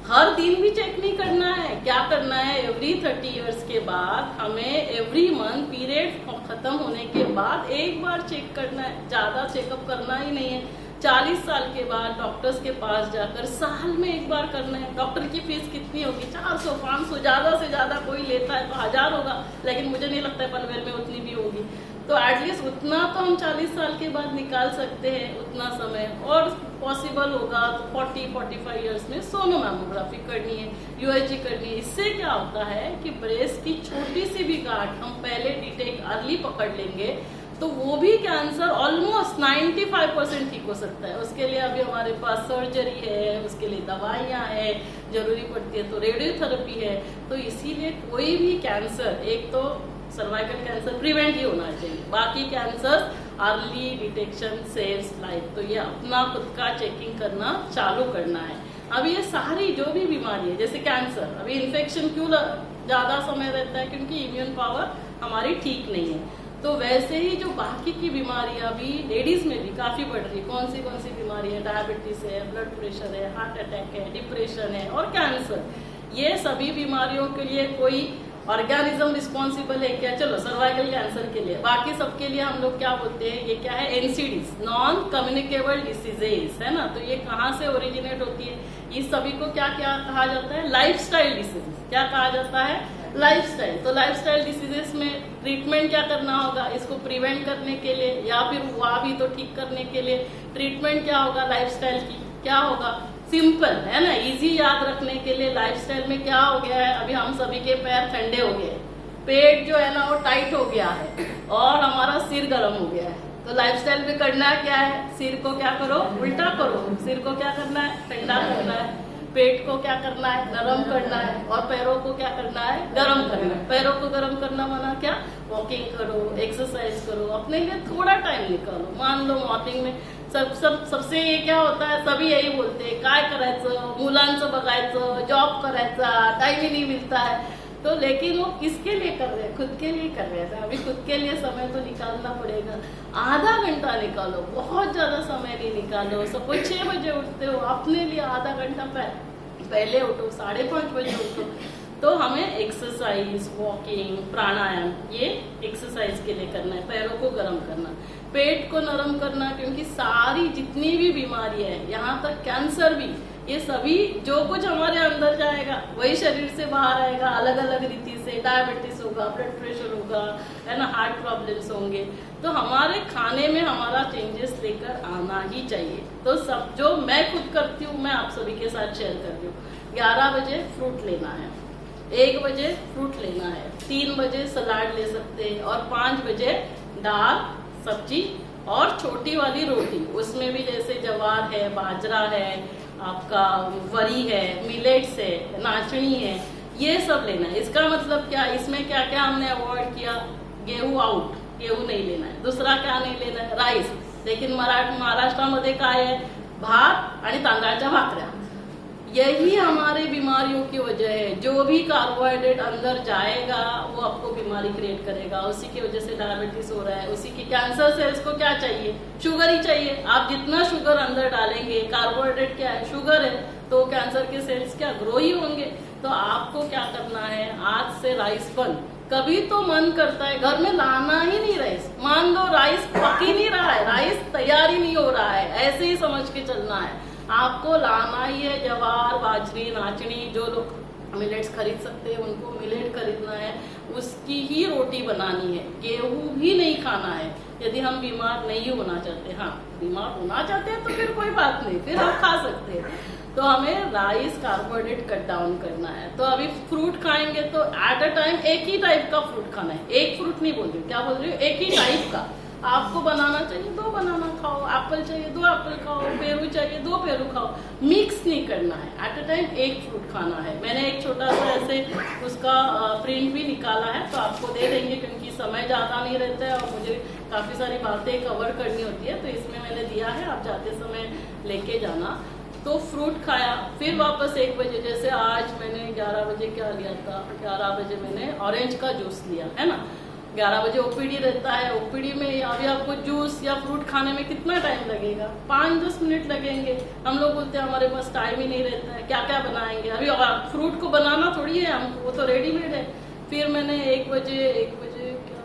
हर दिन भी चेक नहीं करना है। क्या करना है, एवरी 30 इयर्स के बाद हमें एवरी मंथ पीरियड खत्म होने के बाद एक बार चेक करना है, ज्यादा चेकअप करना ही नहीं है। 40 साल के बाद डॉक्टर्स के पास जाकर साल में एक बार करना है। डॉक्टर की फीस कितनी होगी, 400 500, ज्यादा से ज्यादा कोई लेता है तो 1000 होगा, लेकिन मुझे नहीं लगता है पनवेल में उतनी भी होगी। तो एटलीस्ट उतना तो हम 40 साल के बाद निकाल सकते हैं, उतना समय। और पॉसिबल होगा तो 40-45 इयर्स में सोनो मैमोग्राफी करनी है, यूएचजी करनी है। इससे क्या होता है कि ब्रेस्ट की छोटी सी भी गांठ हम पहले डिटेक्ट अर्ली पकड़ लेंगे तो वो भी कैंसर ऑलमोस्ट 95% ठीक हो सकता है। उसके लिए अभी हमारे पास सर्जरी है, उसके लिए दवाइयाँ हैं, जरूरी पड़ती है तो रेडियोथेरेपी है। तो इसीलिए कोई भी कैंसर, एक तो सर्वाइकल कैंसर प्रिवेंट ही होना चाहिए, बाकी cancer early detection saves life. तो ये अपना खुद का चेकिंग करना चालू करना है। अभी ये सारी जो भी बीमारी है, जैसे कैंसर, अभी इन्फेक्शन क्यों ज्यादा समय रहता है, क्योंकि इम्यून पावर हमारी ठीक नहीं है। तो वैसे ही जो बाकी की बीमारियां भी लेडीज में भी काफी बढ़ रही है। कौन सी बीमारी है, डायबिटीज है, ब्लड प्रेशर है, हार्ट अटैक है, डिप्रेशन है और कैंसर। ये सभी बीमारियों के लिए कोई ऑर्गेनिज्म रिस्पॉन्सिबल है क्या? चलो सर्वाइकल कैंसर के लिए, बाकी सबके लिए हम लोग क्या बोलते हैं, ये क्या है, एनसीडीज, नॉन कम्युनिकेबल डिसीजेस, है ना। तो ये कहाँ से ओरिजिनेट होती है, इस सभी को क्या क्या कहा जाता है, लाइफस्टाइल डिसीजेस। क्या कहा जाता है, लाइफस्टाइल। तो लाइफस्टाइल डिसीजेस में ट्रीटमेंट क्या करना होगा, इसको प्रिवेंट करने के लिए या फिर वहाँ भी तो ठीक करने के लिए ट्रीटमेंट क्या होगा, लाइफस्टाइल की क्या होगा, सिंपल है ना, इजी याद रखने के लिए। लाइफस्टाइल में क्या हो गया है, अभी हम सभी के पैर ठंडे हो गए, पेट जो है ना वो टाइट हो गया है और हमारा सिर गर्म हो गया है। तो लाइफस्टाइल में करना क्या है, सिर को क्या करो, उल्टा करो, सिर को क्या करना है, ठंडा करना है, पेट को क्या करना है, गरम करना है, और पैरों को क्या करना है, गरम करना है। पैरों को गरम करना माना क्या, वॉकिंग करो, एक्सरसाइज करो, अपने लिए थोड़ा टाइम निकालो। मान लो मॉर्निंग में सबसे ये क्या होता है, सभी यही बोलते हैं, काय करायचं, मुलांचं बघायचं, जॉब करायचा, टाइम ही नहीं मिलता है। तो लेकिन वो किसके लिए कर रहे हैं, खुद के लिए कर रहे हैं। अभी खुद के लिए समय तो निकालना पड़ेगा, आधा घंटा निकालो, बहुत ज्यादा समय नहीं निकालो। सपोज 6 बजे उठते हो, अपने लिए आधा घंटा पहले उठो, 5:30 बजे उठो। तो हमें एक्सरसाइज, वॉकिंग, प्राणायाम, ये एक्सरसाइज के लिए करना है। पैरों को गर्म करना, पेट को नरम करना, क्योंकि सारी जितनी भी बीमारी है, यहाँ तक कैंसर भी, ये सभी जो कुछ हमारे अंदर जाएगा वही शरीर से बाहर आएगा, अलग अलग रीति से। डायबिटीज होगा, ब्लड प्रेशर होगा, है ना, हार्ट प्रॉब्लम्स होंगे। तो हमारे खाने में हमारा चेंजेस लेकर आना ही चाहिए। तो सब जो मैं खुद करती हूँ, मैं आप सभी के साथ शेयर कर रही हूँ। 11 बजे फ्रूट लेना है, 1 बजे फ्रूट लेना है, 3 बजे सलाद ले सकते हैं, और 5 बजे दाल, सब्जी और छोटी वाली रोटी। उसमें भी जैसे ज्वार है, बाजरा है, आपका वरी है, मिलेट्स है, नाचनी है, ये सब लेना है। इसका मतलब क्या, इसमें क्या क्या हमने अवॉइड किया, गेहूं आउट, गेहूं नहीं लेना है। दूसरा क्या नहीं लेना है, राईस। लेकिन महाराष्ट्रामध्ये काय आहे, भात आणि तांदळाच्या भाकऱ्या, यही हमारी बीमारियों की वजह है। जो भी कार्बोहाइड्रेट अंदर जाएगा वो आपको बीमारी क्रिएट करेगा। उसी की वजह से डायबिटीज हो रहा है, उसी की कैंसर सेल्स को क्या चाहिए, शुगर ही चाहिए। आप जितना शुगर अंदर डालेंगे, कार्बोहाइड्रेट क्या है, शुगर है, तो कैंसर के सेल्स क्या ग्रो ही होंगे। तो आपको क्या करना है, आज से राइस बंद। कभी तो मन करता है घर में लाना ही नहीं राइस, मान लो राइस पक ही नहीं रहा है, राइस तैयार ही नहीं हो रहा है, ऐसे ही समझ के चलना है। आपको लाना ही है ज्वार, बाजरी, नाचनी, जो लोग मिलेट्स खरीद सकते हैं उनको मिलेट खरीदना है, उसकी ही रोटी बनानी है। गेहूं भी नहीं खाना है यदि हम बीमार नहीं होना चाहते। हाँ, बीमार होना चाहते हैं तो फिर कोई बात नहीं, फिर हम खा सकते हैं। तो हमें राइस, कार्बोहाइड्रेट कट डाउन करना है। तो अभी फ्रूट खाएंगे तो एट अ टाइम एक ही टाइप का फ्रूट खाना है। एक फ्रूट नहीं बोल रही हूँ, क्या बोल रही हूँ, एक ही टाइप का। आपको बनाना चाहिए 2 बनाना खाओ, एप्पल चाहिए 2 एप्पल खाओ, पेरू चाहिए 2 पेरू खाओ। मिक्स नहीं करना है, एट अ टाइम एक फ्रूट खाना है। मैंने एक छोटा सा ऐसे उसका प्रिंट भी निकाला है, तो आपको दे देंगे क्योंकि समय ज़्यादा नहीं रहता है और मुझे काफ़ी सारी बातें कवर करनी होती है, तो इसमें मैंने दिया है, आप जाते समय लेके जाना। तो फ्रूट खाया, फिर वापस 1 बजे, जैसे आज मैंने 11 बजे क्या लिया था, 11 बजे मैंने ऑरेंज का जूस लिया है ना। 11 बजे ओपीडी रहता है, ओपीडी में अभी आपको जूस या फ्रूट खाने में कितना टाइम लगेगा, 5-10 मिनट लगेंगे। हम लोग बोलते हैं हमारे पास टाइम ही नहीं रहता है, क्या क्या बनाएंगे। अभी फ्रूट को बनाना थोड़ी है हमको, वो तो रेडीमेड है। फिर मैंने 1 बजे क्या,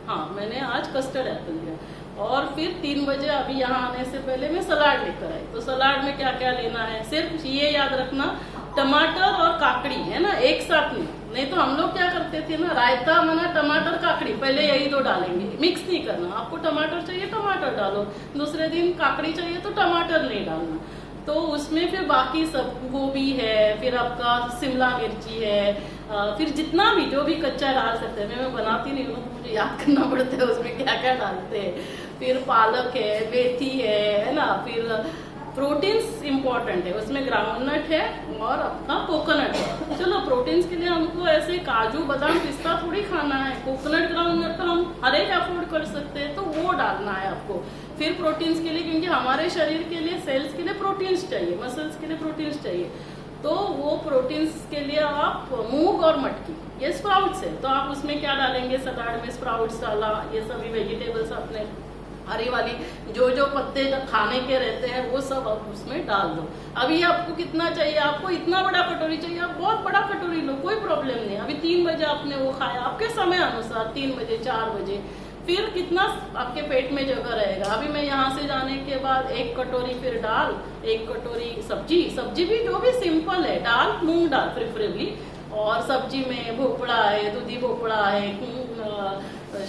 हाँ मैंने आज कस्टर्ड एप्पल लिया, और फिर 3 बजे अभी यहाँ आने से पहले मैं सलाद लेकर आई। तो सलाद में क्या क्या लेना है, सिर्फ ये याद रखना, टमाटर और काकड़ी है ना, एक साथ नहीं तो हम लोग क्या करते थे ना, रायता मना टमाटर काकड़ी, पहले यही 2 डालेंगे, मिक्स नहीं करना। आपको टमाटर चाहिए टमाटर डालो, दूसरे दिन काकड़ी चाहिए तो टमाटर नहीं डालना। तो उसमें फिर बाकी सब गोभी है, फिर आपका शिमला मिर्ची है, फिर जितना भी जो भी कच्चा डाल सकते हैं। मैं बनाती नहीं हूँ, मुझे याद करना पड़ता है उसमें क्या क्या डालते हैं। फिर पालक है, मेथी है ना। फिर प्रोटीन्स इंपॉर्टेंट है, उसमें ग्राउंडनट है और आपका कोकोनट है। चलो प्रोटीन्स के लिए हमको ऐसे काजू बादाम पिस्ता थोड़ी खाना है, कोकोनट ग्राउंडनट तो हम हर एक अफोर्ड कर सकते हैं, तो वो डालना है आपको। फिर प्रोटीन्स के लिए, क्योंकि हमारे शरीर के लिए, सेल्स के लिए प्रोटीन्स चाहिए, मसल्स के लिए प्रोटीन्स चाहिए, तो वो प्रोटीन्स के लिए आप मूंग और मटकी, ये स्प्राउट्स है, तो आप उसमें क्या डालेंगे, सलाद में स्प्राउट्स डाला, ये सभी वेजिटेबल्स आपने हरी वाली जो पत्ते खाने के रहते हैं वो सब आप उसमें डाल दो। अभी आपको कितना चाहिए, आपको इतना बड़ा कटोरी चाहिए, आप बहुत बड़ा कटोरी लो, कोई प्रॉब्लम नहीं। अभी 3 बजे आपने वो खाया, आपके समय अनुसार 3 बजे 4 बजे, फिर कितना आपके पेट में जगह रहेगा। अभी मैं यहाँ से जाने के बाद 1 कटोरी फिर दाल, 1 कटोरी सब्जी भी जो भी सिंपल है, दाल मूंग दाल प्रेफरेबली, और सब्जी में भोपळा है, दुधी भोपळा है,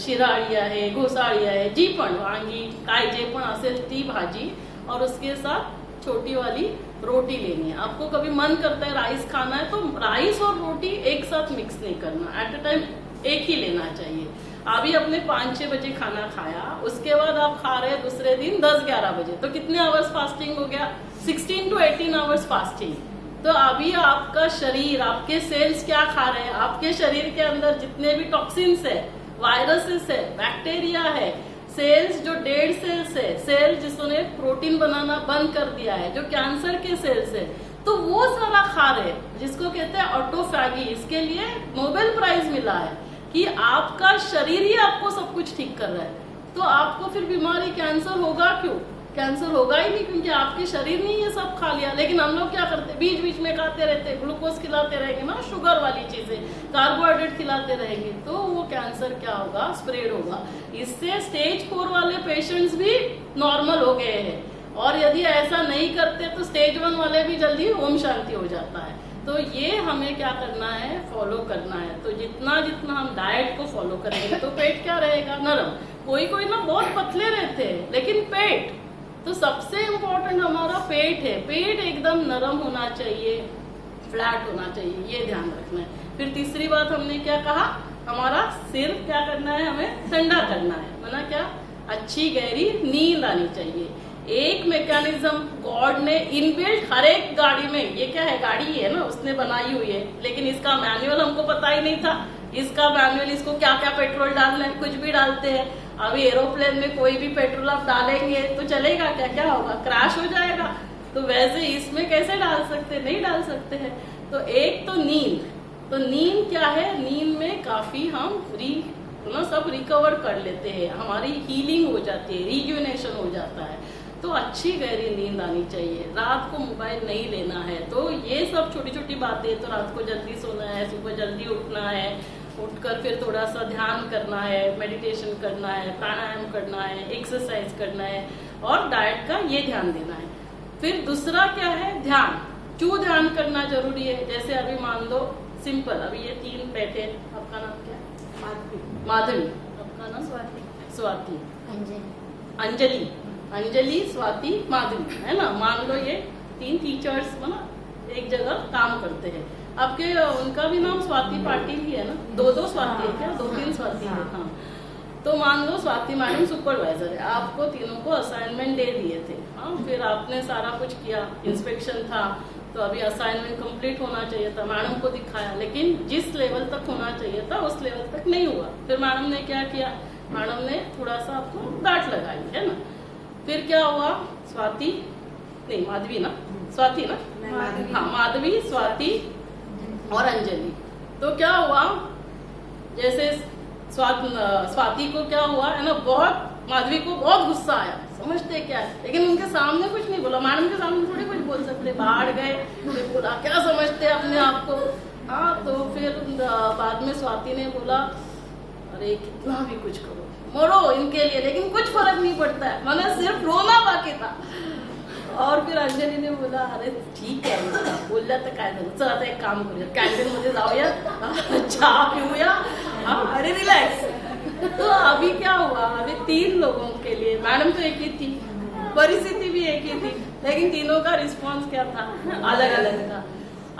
शिराळी आहे, घोसाळी आहे, जी पण वांगी काय जे पण असेल ती भाजी, और उसके साथ छोटी वाली रोटी लेनी है। आपको कभी मन करता है राइस खाना है तो राइस और रोटी एक साथ मिक्स नहीं करना, एट अ टाइम एक ही लेना चाहिए। अभी अपने 5-6 बजे खाना खाया, उसके बाद आप खा रहे हैं दूसरे दिन 10-11 बजे, तो कितने आवर्स फास्टिंग हो गया, 16 to 18 आवर्स फास्टिंग। तो अभी आपका शरीर, आपके सेल्स क्या खा रहे हैं, आपके शरीर के अंदर जितने भी टॉक्सिन्स है, वायरसेस है, बैक्टीरिया है, सेल्स जो डेड सेल्स है, सेल्स जिसने प्रोटीन बनाना बंद कर दिया है, जो कैंसर के सेल्स है, तो वो सारा खा रहे हैं, जिसको कहते हैं ऑटोफैगी। इसके लिए नोबेल प्राइज मिला है कि आपका शरीर ही आपको सब कुछ ठीक कर रहा है, तो आपको फिर बीमारी कैंसर होगा क्यों, कैंसर होगा ही नहीं, क्योंकि आपके शरीर ने ये सब खा लिया। लेकिन हम लोग क्या करते, बीच बीच में खाते रहते, ग्लूकोज खिलाते रहेंगे ना, शुगर वाली चीजें, कार्बोहाइड्रेट खिलाते रहेंगे, तो वो कैंसर क्या होगा, स्प्रेड होगा। इससे स्टेज 4 वाले पेशेंट्स भी नॉर्मल हो गए हैं, और यदि ऐसा नहीं करते तो स्टेज 1 वाले भी जल्दी ओम शांति हो जाता है। तो ये हमें क्या करना है, फॉलो करना है। तो जितना जितना हम डाइट को फॉलो करेंगे तो पेट क्या रहेगा, नरम। कोई ना बहुत पतले रहते हैं, लेकिन पेट, तो सबसे इम्पोर्टेंट हमारा पेट है। पेट एकदम नरम होना चाहिए, फ्लैट होना चाहिए, ये ध्यान रखना है। फिर तीसरी बात हमने क्या कहा, हमारा सिर क्या करना है, हमें ठंडा करना है, माना क्या, अच्छी गहरी नींद आनी चाहिए। एक मैकेनिज्म गॉड ने इनबिल्ट हर एक गाड़ी में, ये क्या है, गाड़ी है ना, उसने बनाई हुई है, लेकिन इसका मैनुअल हमको पता ही नहीं था। इसका मैनुअल, इसको क्या क्या पेट्रोल डालना है, कुछ भी डालते हैं। अभी एरोप्लेन में कोई भी पेट्रोल आप डालेंगे तो चलेगा क्या, क्या होगा, क्रैश हो जाएगा। तो वैसे इसमें कैसे डाल सकते, नहीं डाल सकते हैं। तो एक तो नींद, तो नींद क्या है, नींद में काफी हम सब रिकवर कर लेते हैं, हमारी हीलिंग हो जाती है, रिजुविनेशन हो जाता है। तो अच्छी गहरी नींद आनी चाहिए, रात को मोबाइल नहीं लेना है। तो ये सब छोटी छोटी बातें, तो रात को जल्दी सोना है, सुबह जल्दी उठना है, उठकर फिर थोड़ा सा ध्यान करना है, मेडिटेशन करना है, प्राणायाम करना है, एक्सरसाइज करना है और डाइट का ये ध्यान देना है। फिर दूसरा क्या है, ध्यान, क्यों ध्यान करना जरूरी है। जैसे अभी मान लो सिंपल, अभी ये 3 बैठे, आपका नाम क्या है? माधवी। आपका नाम? स्वाति। अंजलि। अंजलि, स्वाति, माधवी, है ना। मान लो ये 3 टीचर्स ना एक जगह काम करते हैं। आपके उनका भी नाम स्वाति पाटिल ही है ना? 2 स्वाति है क्या? 2-3 स्वाति है। हाँ, तो मान लो स्वाति मैडम सुपरवाइजर है, आपको तीनों को असाइनमेंट दे दिए थे। हाँ, फिर आपने सारा कुछ किया, इंस्पेक्शन था, तो अभी असाइनमेंट कंप्लीट होना चाहिए था, मैडम को दिखाया, लेकिन जिस लेवल तक होना चाहिए था उस लेवल तक नहीं हुआ। फिर मैडम ने क्या किया, मैडम ने थोड़ा सा आपको डांट लगाई, है ना। फिर क्या हुआ, स्वाति नहीं माधवी ना, स्वाति ना, हाँ माधवी, स्वाति और अंजलि। तो क्या हुआ, जैसे स्वाति को क्या हुआ है ना, बहुत माधवी को बहुत गुस्सा आया, समझते क्या है, लेकिन उनके सामने कुछ नहीं बोला, मैडम के सामने थोड़ी कुछ बोल सकते, बाहर गए फिर बोला क्या समझते अपने आप को। हाँ, तो फिर बाद में स्वाति ने बोला अरे कितना भी कुछ करो, मरो इनके लिए, लेकिन कुछ फर्क नहीं पड़ता है, मैंने सिर्फ रोना बाकी था। और फिर अंजलि ने बोला अरे ठीक है, बोलला तर काय झालं, चल आता एक काम करूया, कॅन्टीन मध्ये जाऊया, चहा पिऊया, अरे रिलॅक्स। तो अभी क्या हुआ, अभी 3 लोगों के लिए, मैडम तो एक ही थी, परिस्थिति भी एक ही थी, लेकिन तीनों का रिस्पॉन्स क्या था, अलग अलग था।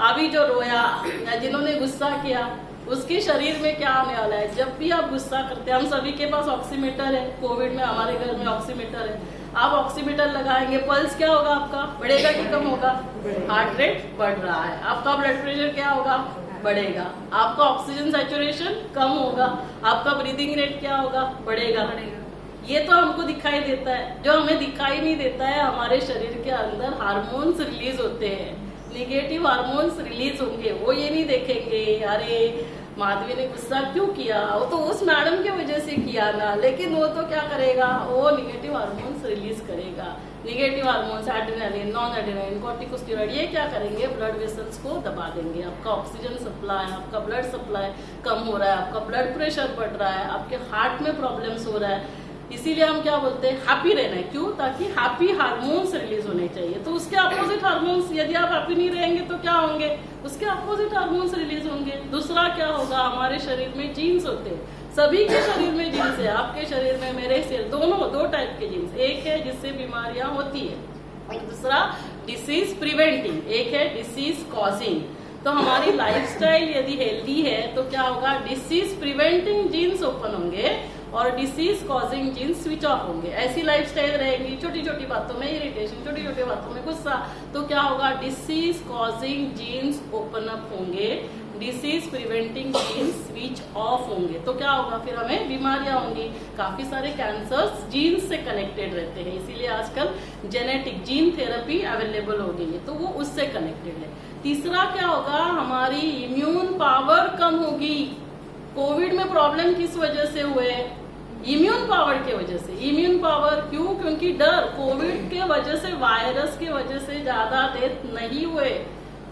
अभी जो रोया या जिन्होंने गुस्सा किया उसके शरीर में क्या आने वाला है। जब भी आप गुस्सा करते हैं, हम सभी के पास ऑक्सीमीटर है, कोविड में हमारे घर में ऑक्सीमीटर है, आप ऑक्सीमीटर लगाएंगे, पल्स क्या होगा आपका, बढ़ेगा कि कम होगा, हार्ट रेट बढ़ रहा है, आपका ब्लड प्रेशर क्या होगा, बढ़ेगा, आपका ऑक्सीजन सैचुरेशन कम होगा, आपका ब्रीदिंग रेट क्या होगा, बढ़ेगा। ये तो हमको दिखाई देता है। जो हमें दिखाई नहीं देता है, हमारे शरीर के अंदर हार्मोन्स रिलीज होते हैं, निगेटिव हार्मोन्स रिलीज होंगे, वो ये नहीं देखेंगे अरे माधवी ने गुस्सा क्यों किया, वो तो उस मैडम की वजह से किया ना, लेकिन वो तो क्या करेगा, वो निगेटिव हार्मोन्स रिलीज करेगा। Negative hormones adrenaline, non adrenaline, corticosteroid, ये क्या करेंगे, ब्लड वेसल्स को दबा देंगे, आपका ऑक्सीजन सप्लाई, आपका ब्लड सप्लाई कम हो रहा है, आपका ब्लड प्रेशर बढ़ रहा है, आपके हार्ट में प्रॉब्लम्स हो रहा है। इसीलिए हम क्या बोलते हैं, हैप्पी रहना है, क्यों, ताकि हैप्पी हार्मोन्स रिलीज होने चाहिए। तो उसके अपोजिट हार्मोन्स, यदि आप हैप्पी नहीं रहेंगे तो क्या होंगे, उसके अपोजिट हार्मोन्स रिलीज होंगे। दूसरा क्या होगा, हमारे शरीर में जीन्स होते हैं, सभी के शरीर में जीन्स है, आपके शरीर में, मेरे शरीर, दोनों 2 टाइप के जीन्स, एक है जिससे बीमारियां होती है और दूसरा डिसीज प्रिवेंटिंग, एक है डिसीज कॉजिंग। तो हमारी लाइफस्टाइल यदि हेल्दी है तो क्या होगा, डिसीज प्रिवेंटिंग जीन्स ओपन होंगे और disease causing genes switch off होंगे। ऐसी लाइफस्टाइल रहेगी, छोटी छोटी बातों में इरिटेशन, छोटी छोटी बातों में गुस्सा, तो क्या होगा, disease causing genes open up होंगे, disease preventing genes switch off होंगे। तो क्या होगा, फिर हमें बीमारियां होंगी। काफी सारे कैंसर्स जीन्स से कनेक्टेड रहते हैं, इसीलिए आजकल जेनेटिक जीन थेरेपी अवेलेबल हो गई है, तो वो उससे कनेक्टेड है। तीसरा क्या होगा, हमारी इम्यून पावर कम होगी। कोविड में प्रॉब्लम किस वजह से हुए, इम्यून पावर के वजह से। इम्यून पावर क्यों, क्योंकि डर, कोविड के वजह से, वायरस के वजह से ज्यादा डेथ नहीं हुए,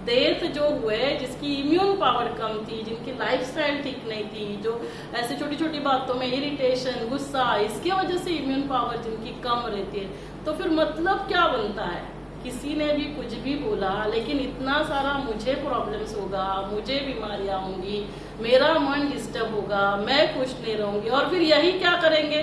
डेथ जो हुए जिसकी इम्यून पावर कम थी, जिनकी लाइफस्टाइल ठीक नहीं थी, जो ऐसे छोटी छोटी बातों में इरिटेशन, गुस्सा, इसके वजह से इम्यून पावर जिनकी कम रहती है। तो फिर मतलब क्या बनता है, किसी ने भी कुछ भी बोला, लेकिन इतना सारा मुझे प्रॉब्लम्स होगा, मुझे बीमारियां होंगी, मेरा मन डिस्टर्ब होगा, मैं खुश नहीं रहूंगी, और फिर यही क्या करेंगे,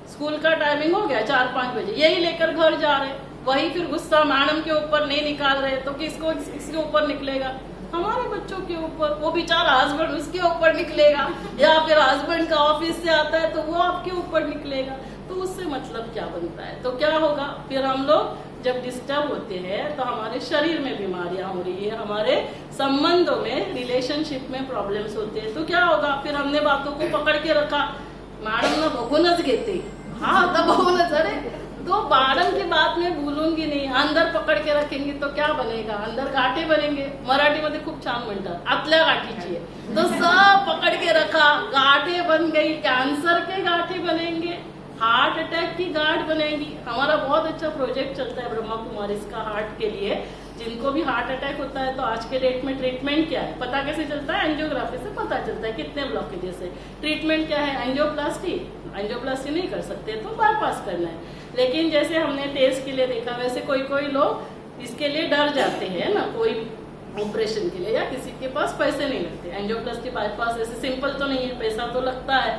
स्कूल का टाइमिंग हो गया 4-5 बजे, यही लेकर घर जा रहे, वही फिर गुस्सा मैडम के ऊपर नहीं निकाल रहे तो किसके ऊपर निकलेगा, हमारे बच्चों के ऊपर, वो बेचारा हस्बैंड उसके ऊपर निकलेगा, या फिर हस्बैंड का ऑफिस से आता है तो वो आपके ऊपर निकलेगा। तो उससे मतलब क्या बनता है, तो क्या होगा, फिर हम लोग जब डिस्टर्ब होते हैं तो हमारे शरीर में बीमारियां हो रही है, हमारे संबंधों में, रिलेशनशिप में प्रॉब्लम्स होते हैं। तो क्या होगा, फिर हमने बातों को पकड़ के रखा, मॅडम ना बघूनच घेते, हाँ आता बघूनच, अरे तो मैडम की बात मैं भूलूंगी नहीं. अंदर पकड़ के रखेंगे तो क्या बनेगा, अंदर गाठी बनेंगे. मराठीमध्ये खूप छान म्हणतात आतल्या गाठीची आहे. तो सब पकड़ के रखा, गाठे बन गई, कैंसर के गाठी बनेंगे, हार्ट अटैक की गांठ बनेगी. हमारा बहुत अच्छा प्रोजेक्ट चलता है ब्रह्मा कुमारीज का हार्ट के लिए. जिनको भी हार्ट अटैक होता है तो आज के डेट में ट्रीटमेंट क्या है पता कैसे चलता है, एंजियोग्राफी से पता चलता है कितने ब्लॉकेजेस है. ट्रीटमेंट क्या है, एंजियोप्लास्टी. एंजियोप्लास्टी नहीं कर सकते तो बाईपास करना है. लेकिन जैसे हमने टेस्ट के लिए देखा वैसे कोई कोई लोग इसके लिए डर जाते हैं ना, कोई ऑपरेशन के लिए, या किसी के पास पैसे नहीं लगते. एंजियोप्लास्टी बाईपास ऐसे सिंपल तो नहीं है, पैसा तो लगता है.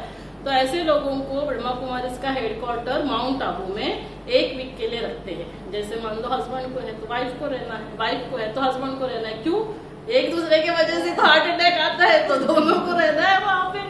तो ऐसे लोगों को ब्रह्मा कुमारीज का हेडक्वार्टर माउंट आबू में 1 वीक के लिए रखते हैं. जैसे मान लो हस्बैंड को है तो वाइफ को रहना है, वाइफ को है तो हस्बैंड को रहना है. क्यों, एक दूसरे के वजह से हार्ट अटैक आता है तो दोनों को रहना है वहां पे.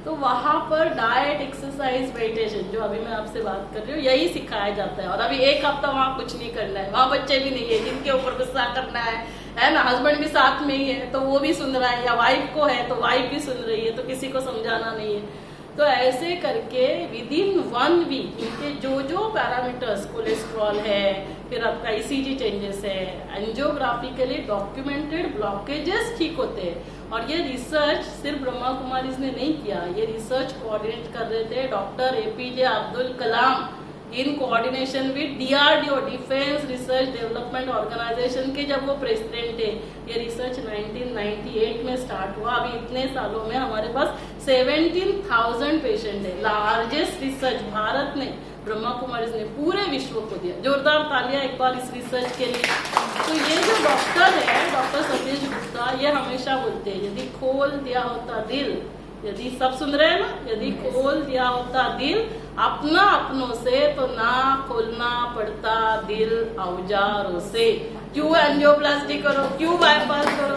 तो वहां पर डाइट, एक्सरसाइज, मेडिटेशन जो अभी मैं आपसे बात कर रही हूँ यही सिखाया जाता है. और अभी 1 हफ्ता वहाँ कुछ नहीं करना है. वहाँ बच्चे भी नहीं है जिनके ऊपर गुस्सा करना है ना. हस्बैंड भी साथ में ही है तो वो भी सुन रहा है, या वाइफ को है तो वाइफ भी सुन रही है, तो किसी को समझाना नहीं है. तो ऐसे करके विदिन 1 वीक इनके जो जो पैरामीटर्स, कोलेस्ट्रॉल है, फिर आपका ईसीजी चेंजेस है, एंजियोग्राफिकली डॉक्यूमेंटेड ब्लॉकेजेस ठीक होते हैं. और ये रिसर्च सिर्फ ब्रह्मा कुमारीज ने नहीं किया, ये रिसर्च कोऑर्डिनेट कर रहे थे doctor APJ Abdul Kalam in coordination with DRDO, defence research development organisation के जब वो प्रेसिडेंट थे. ये रिसर्च 1998 में स्टार्ट हुआ. अभी इतने सालों में हमारे पास 17,000 पेशेंट है. लार्जेस्ट रिसर्च भारत ने, ब्रह्मा कुमारीज ने पूरे विश्व को दिया. जोरदार तालियां एक बार इस रिसर्च के लिए. तो ये जो डॉक्टर है, डॉक्टर सतीश गुप्ता, ये हमेशा बोलते हैं यदि खोल दिया होता दिल, यदि सब सुन रहे हैं ना, यदि खोल दिया होता दिल अपना अपनों से तो ना खोलना पड़ता दिल औजारों से. क्यों एंजियोप्लास्टी करो, क्यों बाईपास करो.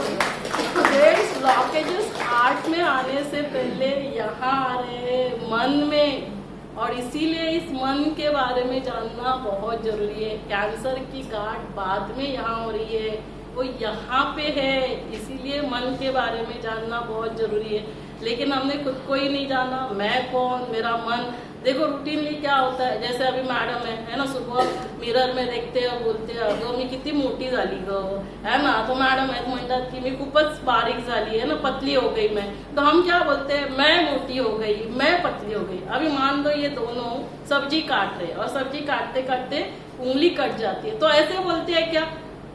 ब्लॉकेजेस हार्ट में आने से पहले यहाँ आ रहे मन में, और इसीलिए इस मन के बारे में जानना बहुत जरूरी है. कैंसर की गांठ बाद में यहाँ हो रही है, वो यहाँ पे है, इसीलिए मन के बारे में जानना बहुत जरूरी है. लेकिन हमने खुद को ही नहीं जाना, मैं कौन, मेरा मन. देखो रूटीनली क्या होता है, जैसे अभी मैडम है ना, सुबह मिरर में देखते हैं, बोलते हैं अगं मी किती मोठी झाली ग, है ना. तो मैडम आहेत म्हणतात की मी खूपच बारीक झाली है ना, पतली हो गई मैं. तो हम क्या बोलते हैं, मैं मोटी हो गई, मैं पतली हो गई. अभी मान लो ये दोनों सब्जी काट रहे और सब्जी काटते काटते उंगली कट जाती है, तो ऐसे बोलते हैं क्या,